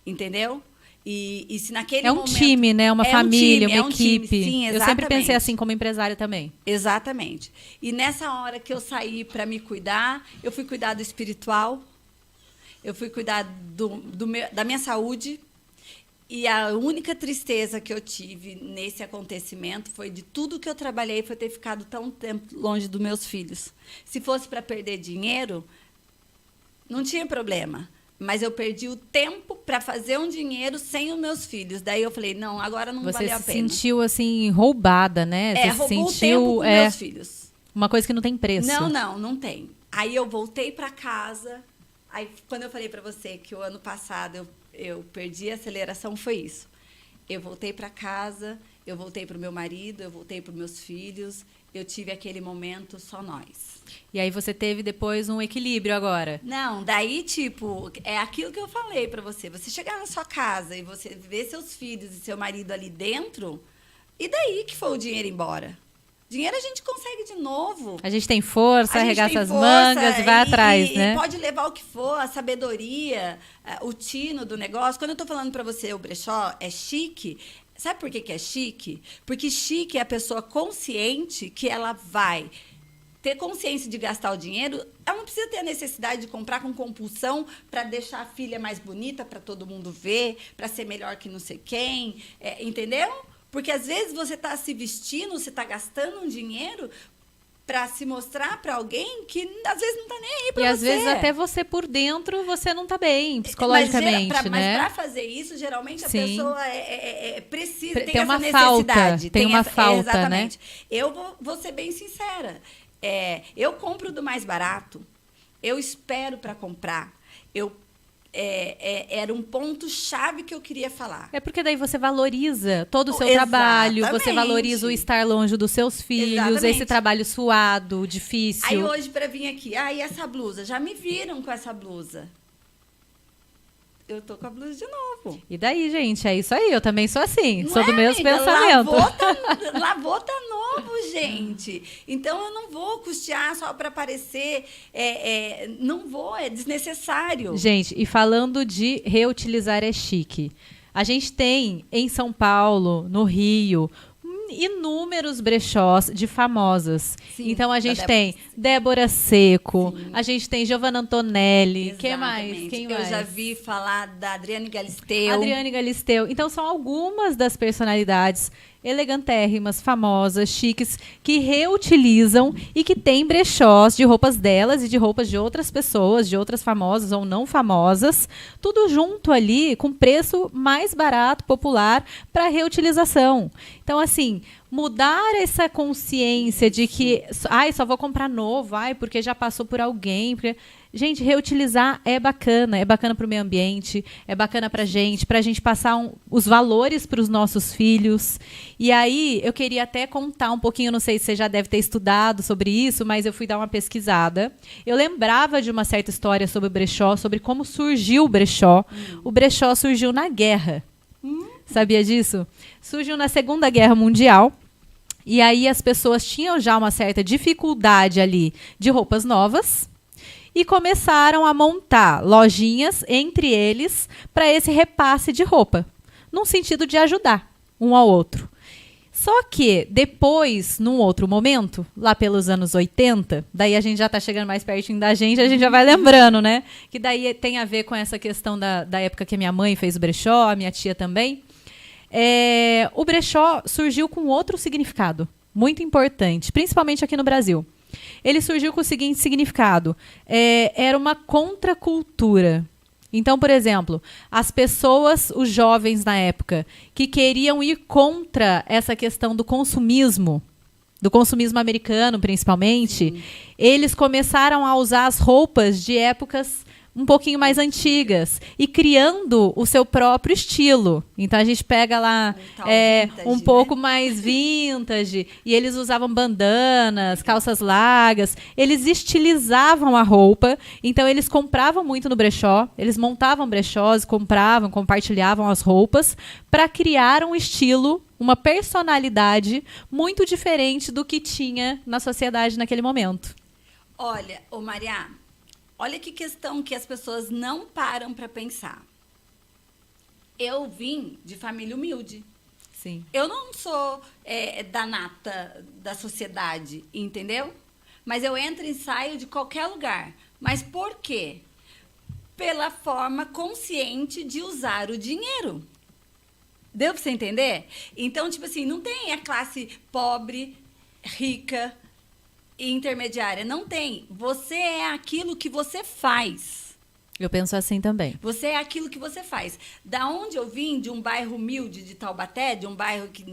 Entendeu? E se naquele momento... É um time, né? Uma família, uma equipe. Time, sim, exatamente. Eu sempre pensei assim como empresária também. Exatamente. E nessa hora que eu saí para me cuidar, eu fui cuidar do espiritual, eu fui cuidar da minha saúde. E a única tristeza que eu tive nesse acontecimento foi de tudo que eu trabalhei foi ter ficado tão tempo longe dos meus filhos. Se fosse para perder dinheiro, não tinha problema. Mas eu perdi o tempo para fazer um dinheiro sem os meus filhos. Daí eu falei, não, agora não valeu a pena. Você se sentiu, assim, roubada, né? Você roubou sentiu, o tempo com meus filhos. Uma coisa que não tem preço. Não tem. Aí eu voltei para casa. Aí quando eu falei para você que o ano passado eu perdi a aceleração, foi isso. Eu voltei para casa, eu voltei para o meu marido, eu voltei para os meus filhos. Eu tive aquele momento só nós. E aí você teve depois um equilíbrio agora? Não, daí, tipo, é aquilo que eu falei pra você. Você chegar na sua casa e você ver seus filhos e seu marido ali dentro, e daí que foi o dinheiro embora? Dinheiro a gente consegue de novo. A gente tem força, A gente arregaça tem as força mangas e vai atrás, né? E pode levar o que for, a sabedoria, o tino do negócio. Quando eu tô falando para você, o brechó é chique. Sabe por que que é chique? Porque chique é a pessoa consciente que ela vai ter consciência de gastar o dinheiro. Ela não precisa ter a necessidade de comprar com compulsão para deixar a filha mais bonita, para todo mundo ver, para ser melhor que não sei quem. Entendeu? Porque às vezes você está se vestindo, você está gastando um dinheiro para se mostrar para alguém que às vezes não está nem aí para você. E às vezes até você por dentro você não está bem psicologicamente, mas né? para fazer isso, geralmente a pessoa precisa, tem uma essa necessidade. Tem uma falta, exatamente. né? Eu vou ser bem sincera. Eu compro do mais barato, eu espero para comprar, era um ponto-chave que eu queria falar. É porque daí você valoriza todo o seu trabalho, você valoriza o estar longe dos seus filhos, esse trabalho suado, difícil. Aí hoje, para vir aqui, e essa blusa? Já me viram com essa blusa. Eu tô com a blusa de novo. E daí, gente? É isso aí. Eu também sou assim. Não sou do mesmo pensamento. Lavou tá novo, gente. Então, eu não vou custear só para aparecer. Não vou, é desnecessário. Gente, e falando de reutilizar é chique. A gente tem em São Paulo, no Rio, inúmeros brechós de famosas. Sim, então a gente tem Débora Seco, sim, a gente tem Giovanna Antonelli, quem mais? Eu já vi falar da Adriane Galisteu. Adriane Galisteu. Então são algumas das personalidades elegantérrimas, famosas, chiques, que reutilizam e que têm brechós de roupas delas e de roupas de outras pessoas, de outras famosas ou não famosas, tudo junto ali com preço mais barato, popular, para reutilização. Então, assim, mudar essa consciência de que, só vou comprar novo, porque já passou por alguém. Gente, reutilizar é bacana para o meio ambiente, é bacana para a gente passar os valores para os nossos filhos. E aí, eu queria até contar um pouquinho, não sei se você já deve ter estudado sobre isso, mas eu fui dar uma pesquisada. Eu lembrava de uma certa história sobre o brechó, sobre como surgiu o brechó. O brechó surgiu na guerra. Sabia disso? Surgiu na Segunda Guerra Mundial. E aí as pessoas tinham já uma certa dificuldade ali de roupas novas e começaram a montar lojinhas entre eles para esse repasse de roupa, num sentido de ajudar um ao outro. Só que depois, num outro momento, lá pelos anos 80, daí a gente já está chegando mais pertinho da gente, a gente já vai lembrando, né? Que daí tem a ver com essa questão da época que a minha mãe fez o brechó, a minha tia também. O brechó surgiu com outro significado, muito importante, principalmente aqui no Brasil. Ele surgiu com o seguinte significado: era uma contracultura. Então, por exemplo, as pessoas, os jovens na época, que queriam ir contra essa questão do consumismo americano, principalmente, eles começaram a usar as roupas de épocas um pouquinho mais antigas e criando o seu próprio estilo. Então a gente pega lá vintage, pouco mais vintage, e eles usavam bandanas, calças largas, eles estilizavam a roupa, então eles compravam muito no brechó, eles montavam brechós, compravam, compartilhavam as roupas para criar um estilo, uma personalidade muito diferente do que tinha na sociedade naquele momento. Olha, Maria, olha que questão que as pessoas não param para pensar. Eu vim de família humilde. Sim. Eu não sou da nata da sociedade, entendeu? Mas eu entro e saio de qualquer lugar. Mas por quê? Pela forma consciente de usar o dinheiro. Deu para você entender? Então, tipo assim, não tem a classe pobre, rica, intermediária, não tem. Você é aquilo que você faz. Eu penso assim também. Você é aquilo que você faz. Da onde eu vim, de um bairro humilde de Taubaté, de um bairro que,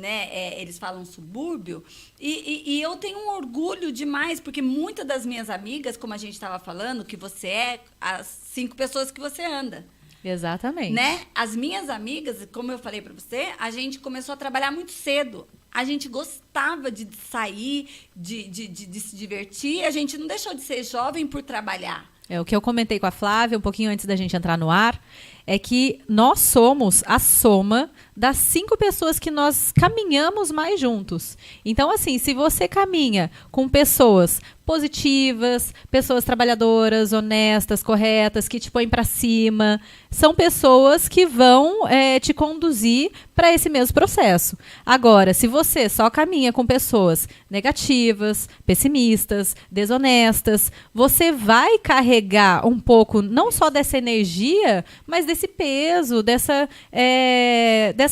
eles falam subúrbio, e eu tenho um orgulho demais, porque muitas das minhas amigas, como a gente estava falando, que você é as 5 pessoas que você anda. Exatamente. Né? As minhas amigas, como eu falei para você, a gente começou a trabalhar muito cedo. A gente gostava de sair, de se divertir. A gente não deixou de ser jovem por trabalhar. O que eu comentei com a Flávia um pouquinho antes da gente entrar no ar. é que nós somos a soma das 5 pessoas que nós caminhamos mais juntos. Então, assim, se você caminha com pessoas positivas, pessoas trabalhadoras, honestas, corretas, que te põem para cima, são pessoas que vão te conduzir para esse mesmo processo. Agora, se você só caminha com pessoas negativas, pessimistas, desonestas, você vai carregar um pouco não só dessa energia, mas desse peso, dessa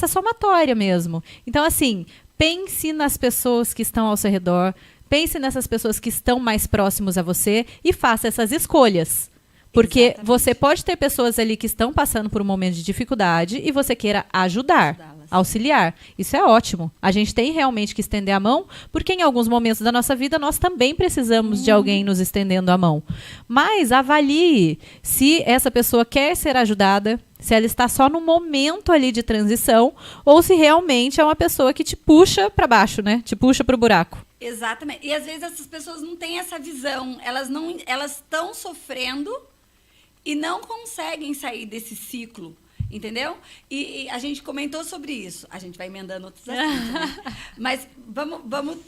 somatória mesmo. Então, assim, pense nas pessoas que estão ao seu redor, pense nessas pessoas que estão mais próximos a você e faça essas escolhas. Porque Exatamente. você pode ter pessoas ali que estão passando por um momento de dificuldade e você queira ajudar, auxiliar. Isso é ótimo. A gente tem realmente que estender a mão, porque em alguns momentos da nossa vida nós também precisamos de alguém nos estendendo a mão. Mas avalie se essa pessoa quer ser ajudada, se ela está só no momento ali de transição, ou se realmente é uma pessoa que te puxa para baixo, né? Te puxa para o buraco. Exatamente. E às vezes essas pessoas não têm essa visão. Elas estão sofrendo e não conseguem sair desse ciclo, entendeu? E a gente comentou sobre isso. A gente vai emendando outros assuntos, né? Mas vamos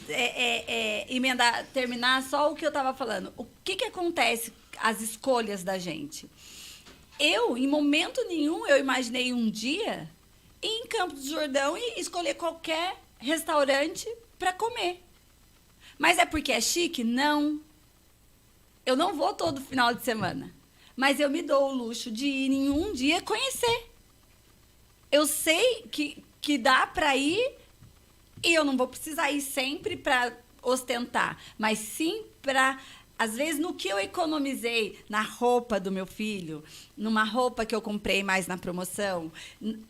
emendar, terminar só o que eu estava falando. O que acontece, as escolhas da gente? Eu, em momento nenhum, eu imaginei um dia ir em Campos do Jordão e escolher qualquer restaurante para comer. Mas é porque é chique? Não. Eu não vou todo final de semana. Mas eu me dou o luxo de ir em um dia conhecer. Eu sei que dá para ir e eu não vou precisar ir sempre para ostentar, mas sim para... Às vezes, no que eu economizei na roupa do meu filho, numa roupa que eu comprei mais na promoção,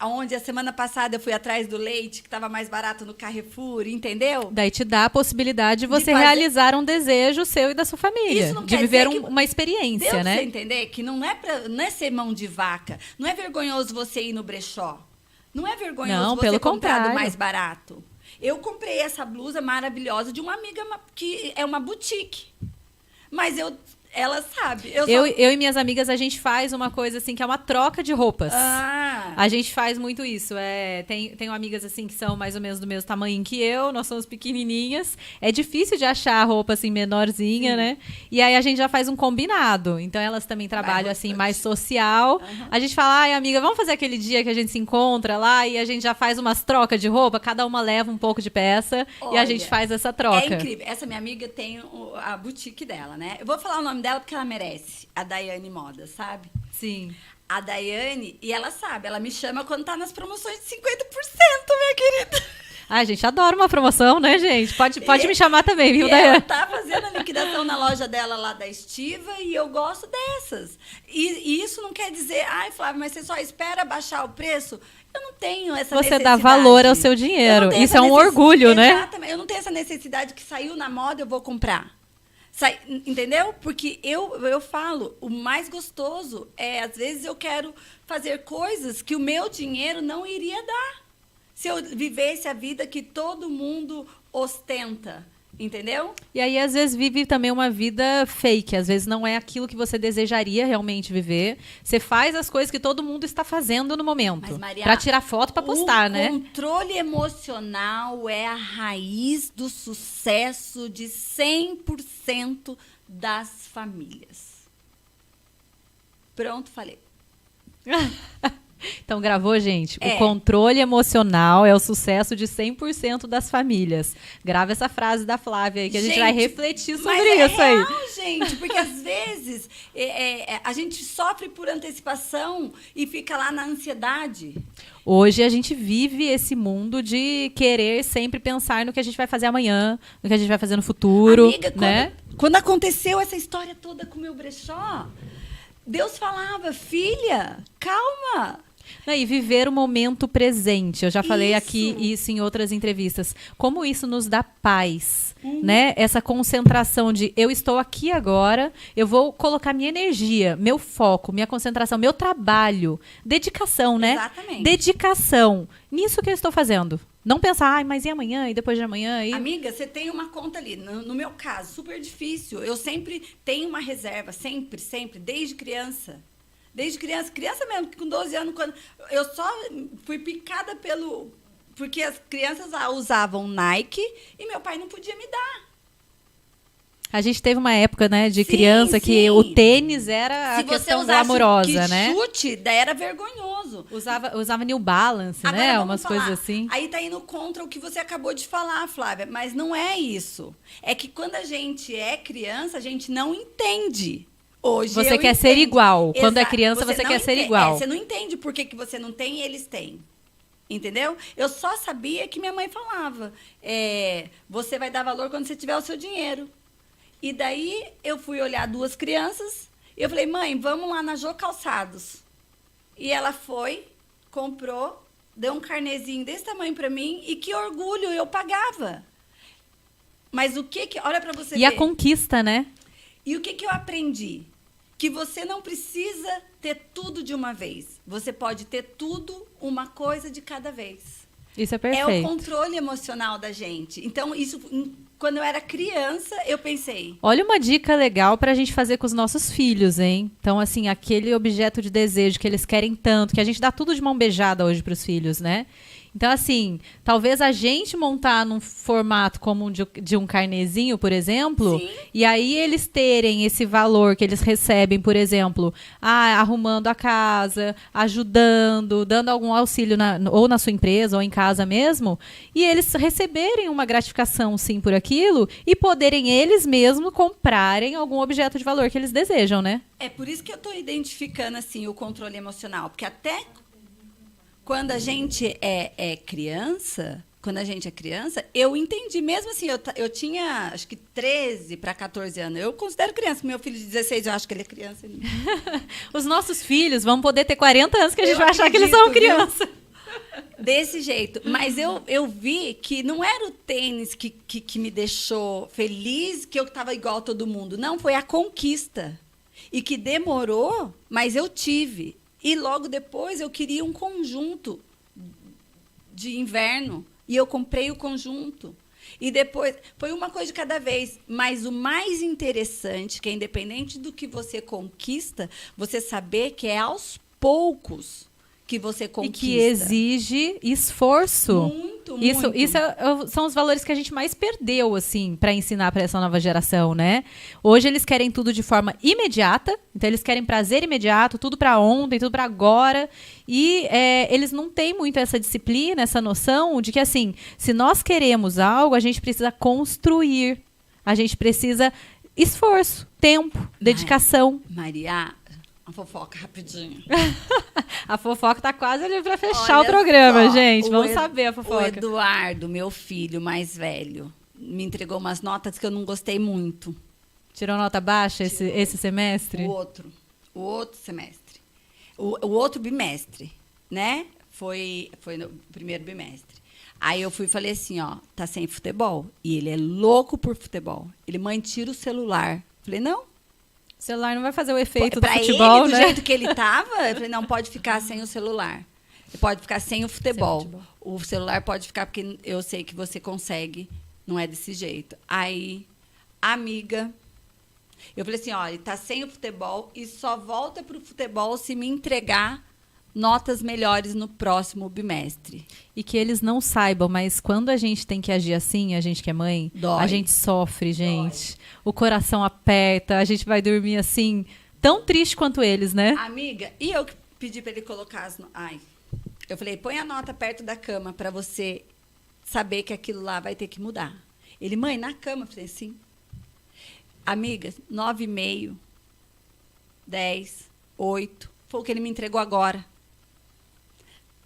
onde a semana passada eu fui atrás do leite, que estava mais barato no Carrefour, entendeu? Daí te dá a possibilidade de você fazer... realizar um desejo seu e da sua família. Isso não de quer viver dizer que... uma experiência, Deu né? pra você entender que não é ser mão de vaca. Não é vergonhoso você ir no brechó. Não é vergonhoso você pelo comprar do contrário. mais barato. Eu comprei essa blusa maravilhosa de uma amiga que é uma boutique. Mas ela sabe. Eu e minhas amigas, a gente faz uma coisa assim, que é uma troca de roupas. Ah. A gente faz muito isso. Tenho amigas assim que são mais ou menos do mesmo tamanho que eu, nós somos pequenininhas. É difícil de achar roupa assim menorzinha, né? E aí a gente já faz um combinado. Então elas também trabalham assim mais social. Uhum. A gente fala, ai amiga, vamos fazer aquele dia que a gente se encontra lá e a gente já faz umas trocas de roupa, cada uma leva um pouco de peça e a gente faz essa troca. É incrível. Essa minha amiga tem a boutique dela, né? Eu vou falar o nome dela porque ela merece. A Daiane Moda, sabe? Sim. A Daiane, e ela sabe, ela me chama quando tá nas promoções de 50%, minha querida. A gente adora uma promoção, né, gente? Pode me chamar também, viu, E Daiane? ela tá fazendo a liquidação na loja dela lá da Estiva e eu gosto dessas. E isso não quer dizer, ai, Flávia, mas você só espera baixar o preço? Eu não tenho essa necessidade. Você dá valor ao seu dinheiro. Isso é um orgulho, né? Exatamente. Eu não tenho essa necessidade que saiu na moda, eu vou comprar. Entendeu? Porque eu falo, o mais gostoso é, às vezes, eu quero fazer coisas que o meu dinheiro não iria dar. Se eu vivesse a vida que todo mundo ostenta. Entendeu? E aí, às vezes, vive também uma vida fake. Às vezes, não é aquilo que você desejaria realmente viver. Você faz as coisas que todo mundo está fazendo no momento. Mas, Maria, pra tirar foto, pra postar, né? O controle emocional é a raiz do sucesso de 100% das famílias. Pronto, falei. Então, gravou, gente? O controle emocional é o sucesso de 100% das famílias. Grava essa frase da Flávia aí, que a gente vai refletir sobre isso aí. Não, gente, porque às vezes a gente sofre por antecipação e fica lá na ansiedade. Hoje a gente vive esse mundo de querer sempre pensar no que a gente vai fazer amanhã, no que a gente vai fazer no futuro. Amiga, né? Quando aconteceu essa história toda com o meu brechó, Deus falava, filha, calma. E viver o momento presente. Eu já falei aqui isso em outras entrevistas. Como isso nos dá paz, né? Essa concentração de eu estou aqui agora, eu vou colocar minha energia, meu foco, minha concentração, meu trabalho, dedicação, né? Exatamente. Dedicação nisso que eu estou fazendo. Não pensar, ai, mas e amanhã? E depois de amanhã? E... Amiga, você tem uma conta ali. No meu caso, super difícil. Eu sempre tenho uma reserva, sempre, desde criança. Desde criança. Criança mesmo, que com 12 anos, quando eu só fui picada pelo... Porque as crianças usavam Nike e meu pai não podia me dar. A gente teve uma época, né, de Sim, criança que sim. o tênis era a Se você questão usasse glamourosa, que né? chute, daí era vergonhoso. Usava New Balance, Agora, né? vamos Umas falar. coisas assim. Aí tá indo contra o que você acabou de falar, Flávia. Mas não é isso. É que quando a gente é criança, a gente não entende. Hoje Você eu quer ser entendo. igual. Quando é Exato. criança, você não quer ser entende. igual. Você não entende por que você não tem e eles têm. Entendeu? Eu só sabia que minha mãe falava. Você vai dar valor quando você tiver o seu dinheiro. E daí eu fui olhar 2 crianças e eu falei, mãe, vamos lá na Jô Calçados. E ela foi, comprou, deu um carnezinho desse tamanho para mim e que orgulho, eu pagava. Mas o que olha para você ver. E a conquista, né? E o que eu aprendi? Que você não precisa ter tudo de uma vez. Você pode ter tudo, uma coisa de cada vez. Isso é É perfeito. o controle emocional da gente. Então, isso, quando eu era criança, eu pensei... Olha uma dica legal pra gente fazer com os nossos filhos, hein? Então, assim, aquele objeto de desejo que eles querem tanto, que a gente dá tudo de mão beijada hoje pros filhos, né? Então, assim, talvez a gente montar num formato como de um carnezinho, por exemplo, Sim. e aí eles terem esse valor que eles recebem, por exemplo, arrumando a casa, ajudando, dando algum auxílio ou na sua empresa ou em casa mesmo, e eles receberem uma gratificação, sim, por aquilo e poderem eles mesmos comprarem algum objeto de valor que eles desejam, né? É por isso que eu estou identificando, assim, o controle emocional. Porque até... Quando a gente é criança, eu entendi. Mesmo assim, eu tinha, acho que 13 para 14 anos. Eu considero criança. Meu filho de 16, eu acho que ele é criança. Os nossos filhos vão poder ter 40 anos que a gente Eu vai achar que eles são acredito, viu? criança. Desse jeito. Mas eu vi que não era o tênis que me deixou feliz, que eu estava igual a todo mundo. Não, foi a conquista. E que demorou, mas eu tive. E logo depois eu queria um conjunto de inverno. E eu comprei o conjunto. E depois, foi uma coisa de cada vez. Mas o mais interessante, que é independente do que você conquista, você saber que é aos poucos que você conquista. E que exige esforço. Muito, Isso muito. são os valores que a gente mais perdeu, assim, para ensinar para essa nova geração, né? Hoje eles querem tudo de forma imediata, então eles querem prazer imediato, tudo para ontem, tudo para agora, e eles não têm muito essa disciplina, essa noção de que, assim, se nós queremos algo, a gente precisa construir, a gente precisa esforço, tempo, dedicação. Maria, uma fofoca rapidinho. A fofoca tá quase ali para fechar Olha o programa, só, gente. o Vamos saber a fofoca. O Eduardo, meu filho mais velho, me entregou umas notas que eu não gostei muito. Tirou nota baixa esse semestre? O outro semestre. O outro bimestre, né? Foi no primeiro bimestre. Aí eu fui e falei assim, ó, tá sem futebol. E ele é louco por futebol. Ele, mãe, tira o celular. Falei, não. O celular não vai fazer o efeito Pra do futebol, ele, do né? jeito que ele tava, eu falei, não, pode ficar sem o celular. Você pode ficar sem o futebol. Sem o futebol. O celular pode ficar, porque eu sei que você consegue. Não é desse jeito. Aí, amiga, eu falei assim, olha, ele tá sem o futebol e só volta pro futebol se me entregar notas melhores no próximo bimestre. E que eles não saibam, mas quando a gente tem que agir assim, a gente que é mãe, Dói. a gente sofre, gente. O coração aperta, a gente vai dormir assim, tão triste quanto eles, né? Amiga, e eu que pedi para ele colocar as Ai, eu falei, põe a nota perto da cama para você saber que aquilo lá vai ter que mudar. Ele, mãe, na cama. Eu falei, sim. Amiga, 9,5, 10, 8. Foi o que ele me entregou agora.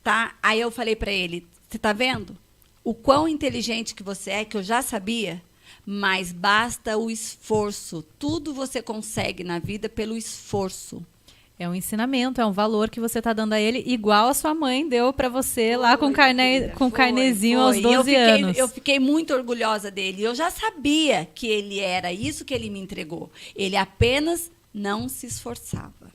Tá? Aí eu falei para ele, você tá vendo? O quão inteligente que você é, que eu já sabia, mas basta o esforço. Tudo você consegue na vida pelo esforço. É um ensinamento, é um valor que você tá dando a ele, igual a sua mãe deu pra você lá com Filha, com carnezinho aos foi. 12 anos. Eu fiquei muito orgulhosa dele. Eu já sabia que ele era isso que ele me entregou. Ele apenas não se esforçava.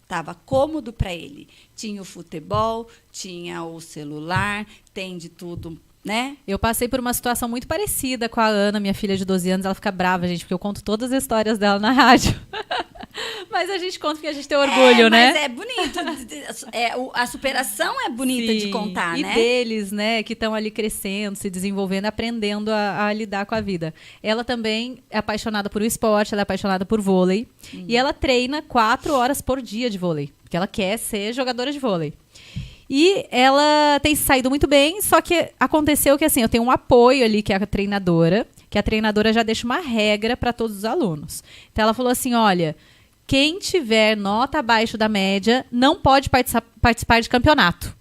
Estava cômodo para ele. Tinha o futebol, tinha o celular, tem de tudo, né? Eu passei por uma situação muito parecida com a Ana, minha filha de 12 anos. Ela fica brava, gente, porque eu conto todas as histórias dela na rádio. Mas a gente conta porque a gente tem orgulho, né? Mas é bonito. A superação é bonita de contar, e né? deles, né, que estão ali crescendo, se desenvolvendo, aprendendo a lidar com a vida. Ela também é apaixonada por esporte, ela é apaixonada por vôlei. E ela treina 4 horas por dia de vôlei, porque ela quer ser jogadora de vôlei. E ela tem saído muito bem, só que aconteceu que assim, eu tenho um apoio ali, que é a treinadora já deixa uma regra para todos os alunos. Então ela falou assim, olha, quem tiver nota abaixo da média não pode participar de campeonato.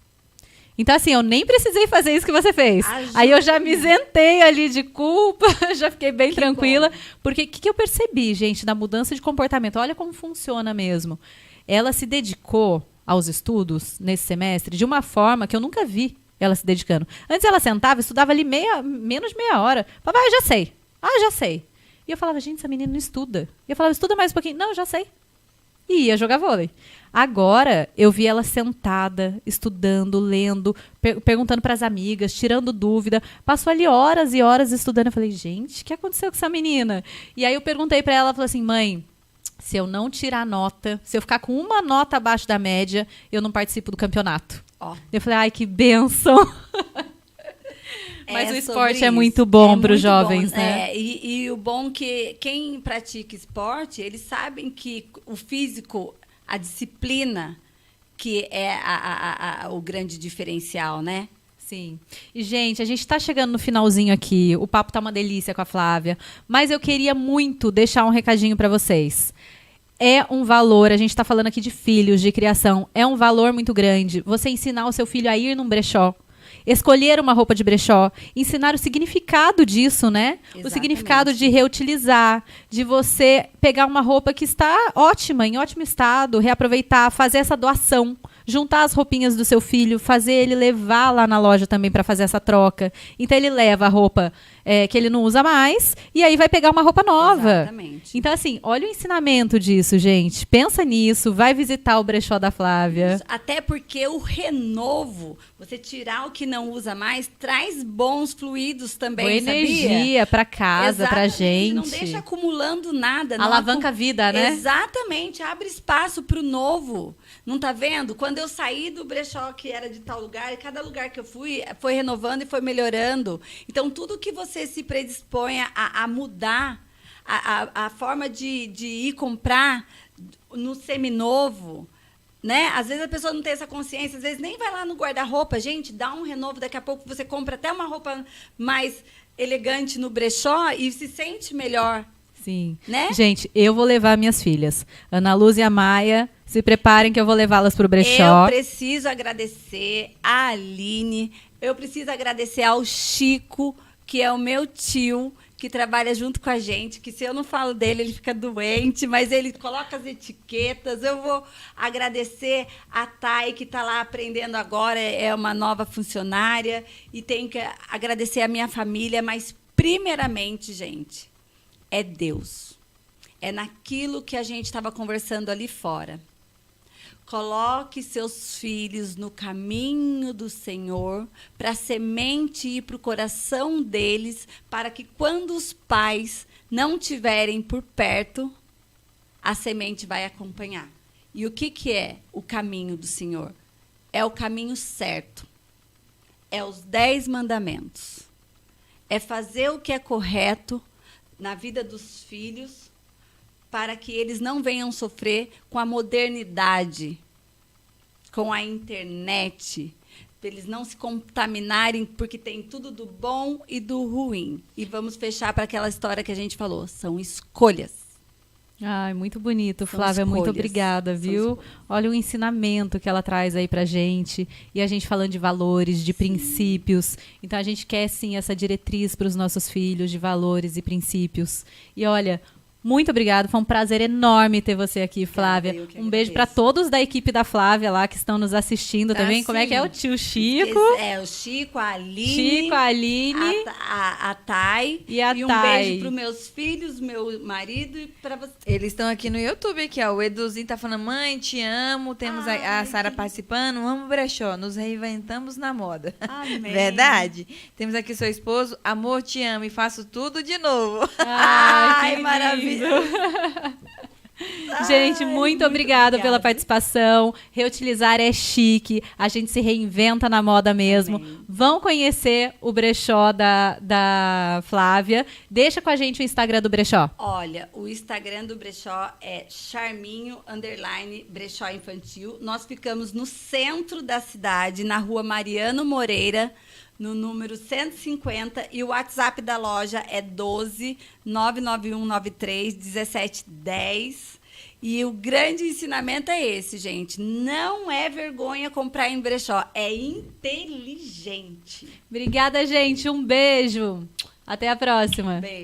Então assim, eu nem precisei fazer isso que você fez. Aí eu já me isentei ali de culpa, já fiquei bem tranquila. Bom. Porque o que eu percebi, gente, da mudança de comportamento? Olha como funciona mesmo. Ela se dedicou aos estudos nesse semestre de uma forma que eu nunca vi ela se dedicando. Antes ela sentava, estudava ali menos de meia hora. Falava, já sei. Já sei. E eu falava, gente, essa menina não estuda. E eu falava, estuda mais um pouquinho. Não, já sei. E ia jogar vôlei. Agora, eu vi ela sentada, estudando, lendo, perguntando para as amigas, tirando dúvida. Passou ali horas e horas estudando. Eu falei, gente, o que aconteceu com essa menina? E aí eu perguntei para ela, falei assim, mãe, se eu não tirar nota, se eu ficar com uma nota abaixo da média, eu não participo do campeonato. Eu falei, ai, que bênção. Mas o esporte é muito bom para os jovens, né? E o bom que quem pratica esporte, eles sabem que o físico, a disciplina, que é o grande diferencial, né? Sim. E, gente, a gente está chegando no finalzinho aqui. O papo tá uma delícia com a Flávia. Mas eu queria muito deixar um recadinho para vocês. É um valor, a gente está falando aqui de filhos, de criação. É um valor muito grande. Você ensinar o seu filho a ir num brechó. Escolher uma roupa de brechó, ensinar o significado disso, né? Exatamente. O significado de reutilizar, de você pegar uma roupa que está ótima, em ótimo estado, reaproveitar, fazer essa doação, juntar as roupinhas do seu filho, fazer ele levar lá na loja também para fazer essa troca. Então ele leva a roupa que ele não usa mais e aí vai pegar uma roupa nova. Exatamente. Então assim, olha o ensinamento disso, gente. Pensa nisso, vai visitar o brechó da Flávia. Até porque o renovo, você tirar o que não usa mais, traz bons fluidos também, boa energia para casa, para gente. Não deixa acumulando nada. Alavanca a vida, né? Exatamente, abre espaço para o novo. Não tá vendo? Quando eu saí do brechó que era de tal lugar, cada lugar que eu fui foi renovando e foi melhorando. Então, tudo que você se predispõe a mudar, a forma de ir comprar no seminovo, né? Às vezes a pessoa não tem essa consciência, às vezes nem vai lá no guarda-roupa. Gente, dá um renovo, daqui a pouco você compra até uma roupa mais elegante no brechó e se sente melhor. Sim. Né? Gente, eu vou levar minhas filhas. Ana Luz e a Maia, se preparem que eu vou levá-las para o brechó. Eu preciso agradecer a Aline, eu preciso agradecer ao Chico, que é o meu tio, que trabalha junto com a gente, que se eu não falo dele, ele fica doente, mas ele coloca as etiquetas. Eu vou agradecer a Thay, que está lá aprendendo agora, é uma nova funcionária, e tenho que agradecer a minha família, mas primeiramente, gente, é Deus. É naquilo que a gente estava conversando ali fora. Coloque seus filhos no caminho do Senhor, para a semente ir para o coração deles, para que quando os pais não tiverem por perto, a semente vai acompanhar. E o que é o caminho do Senhor? É o caminho certo. É os 10 mandamentos. É fazer o que é correto na vida dos filhos, para que eles não venham sofrer com a modernidade, com a internet, para eles não se contaminarem, porque tem tudo do bom e do ruim. E vamos fechar para aquela história que a gente falou, são escolhas. Ai, muito bonito, Flávia, muito obrigada, viu? Olha o ensinamento que ela traz aí pra gente, e a gente falando de valores, de princípios. Então a gente quer sim essa diretriz para os nossos filhos de valores e princípios. E olha, muito obrigada, foi um prazer enorme ter você aqui, Flávia. Um beijo para todos da equipe da Flávia lá que estão nos assistindo também. Como é que é o tio Chico? O Chico, a Aline. Chico, a Aline. A Thay. E um beijo para os meus filhos, meu marido e para você. Eles estão aqui no YouTube, aqui, ó. O Eduzinho tá falando, mãe, te amo. Temos a Sara participando. Amo brechó, nos reinventamos na moda. Amém. Verdade? Temos aqui seu esposo, amor, te amo e faço tudo de novo. Ai, maravilha. Gente, muito obrigada pela participação. Reutilizar é chique. A gente se reinventa na moda mesmo. Amém. Vão conhecer o brechó da Flávia. Deixa com a gente o Instagram do brechó. Olha, o Instagram do brechó é charminho_brechó infantil. Nós ficamos no centro da cidade, na rua Mariano Moreira, no número 150, e o WhatsApp da loja é 12 99193 1710. E o grande ensinamento é esse, gente. Não é vergonha comprar em brechó, é inteligente. Obrigada, gente. Um beijo. Até a próxima. Beijo.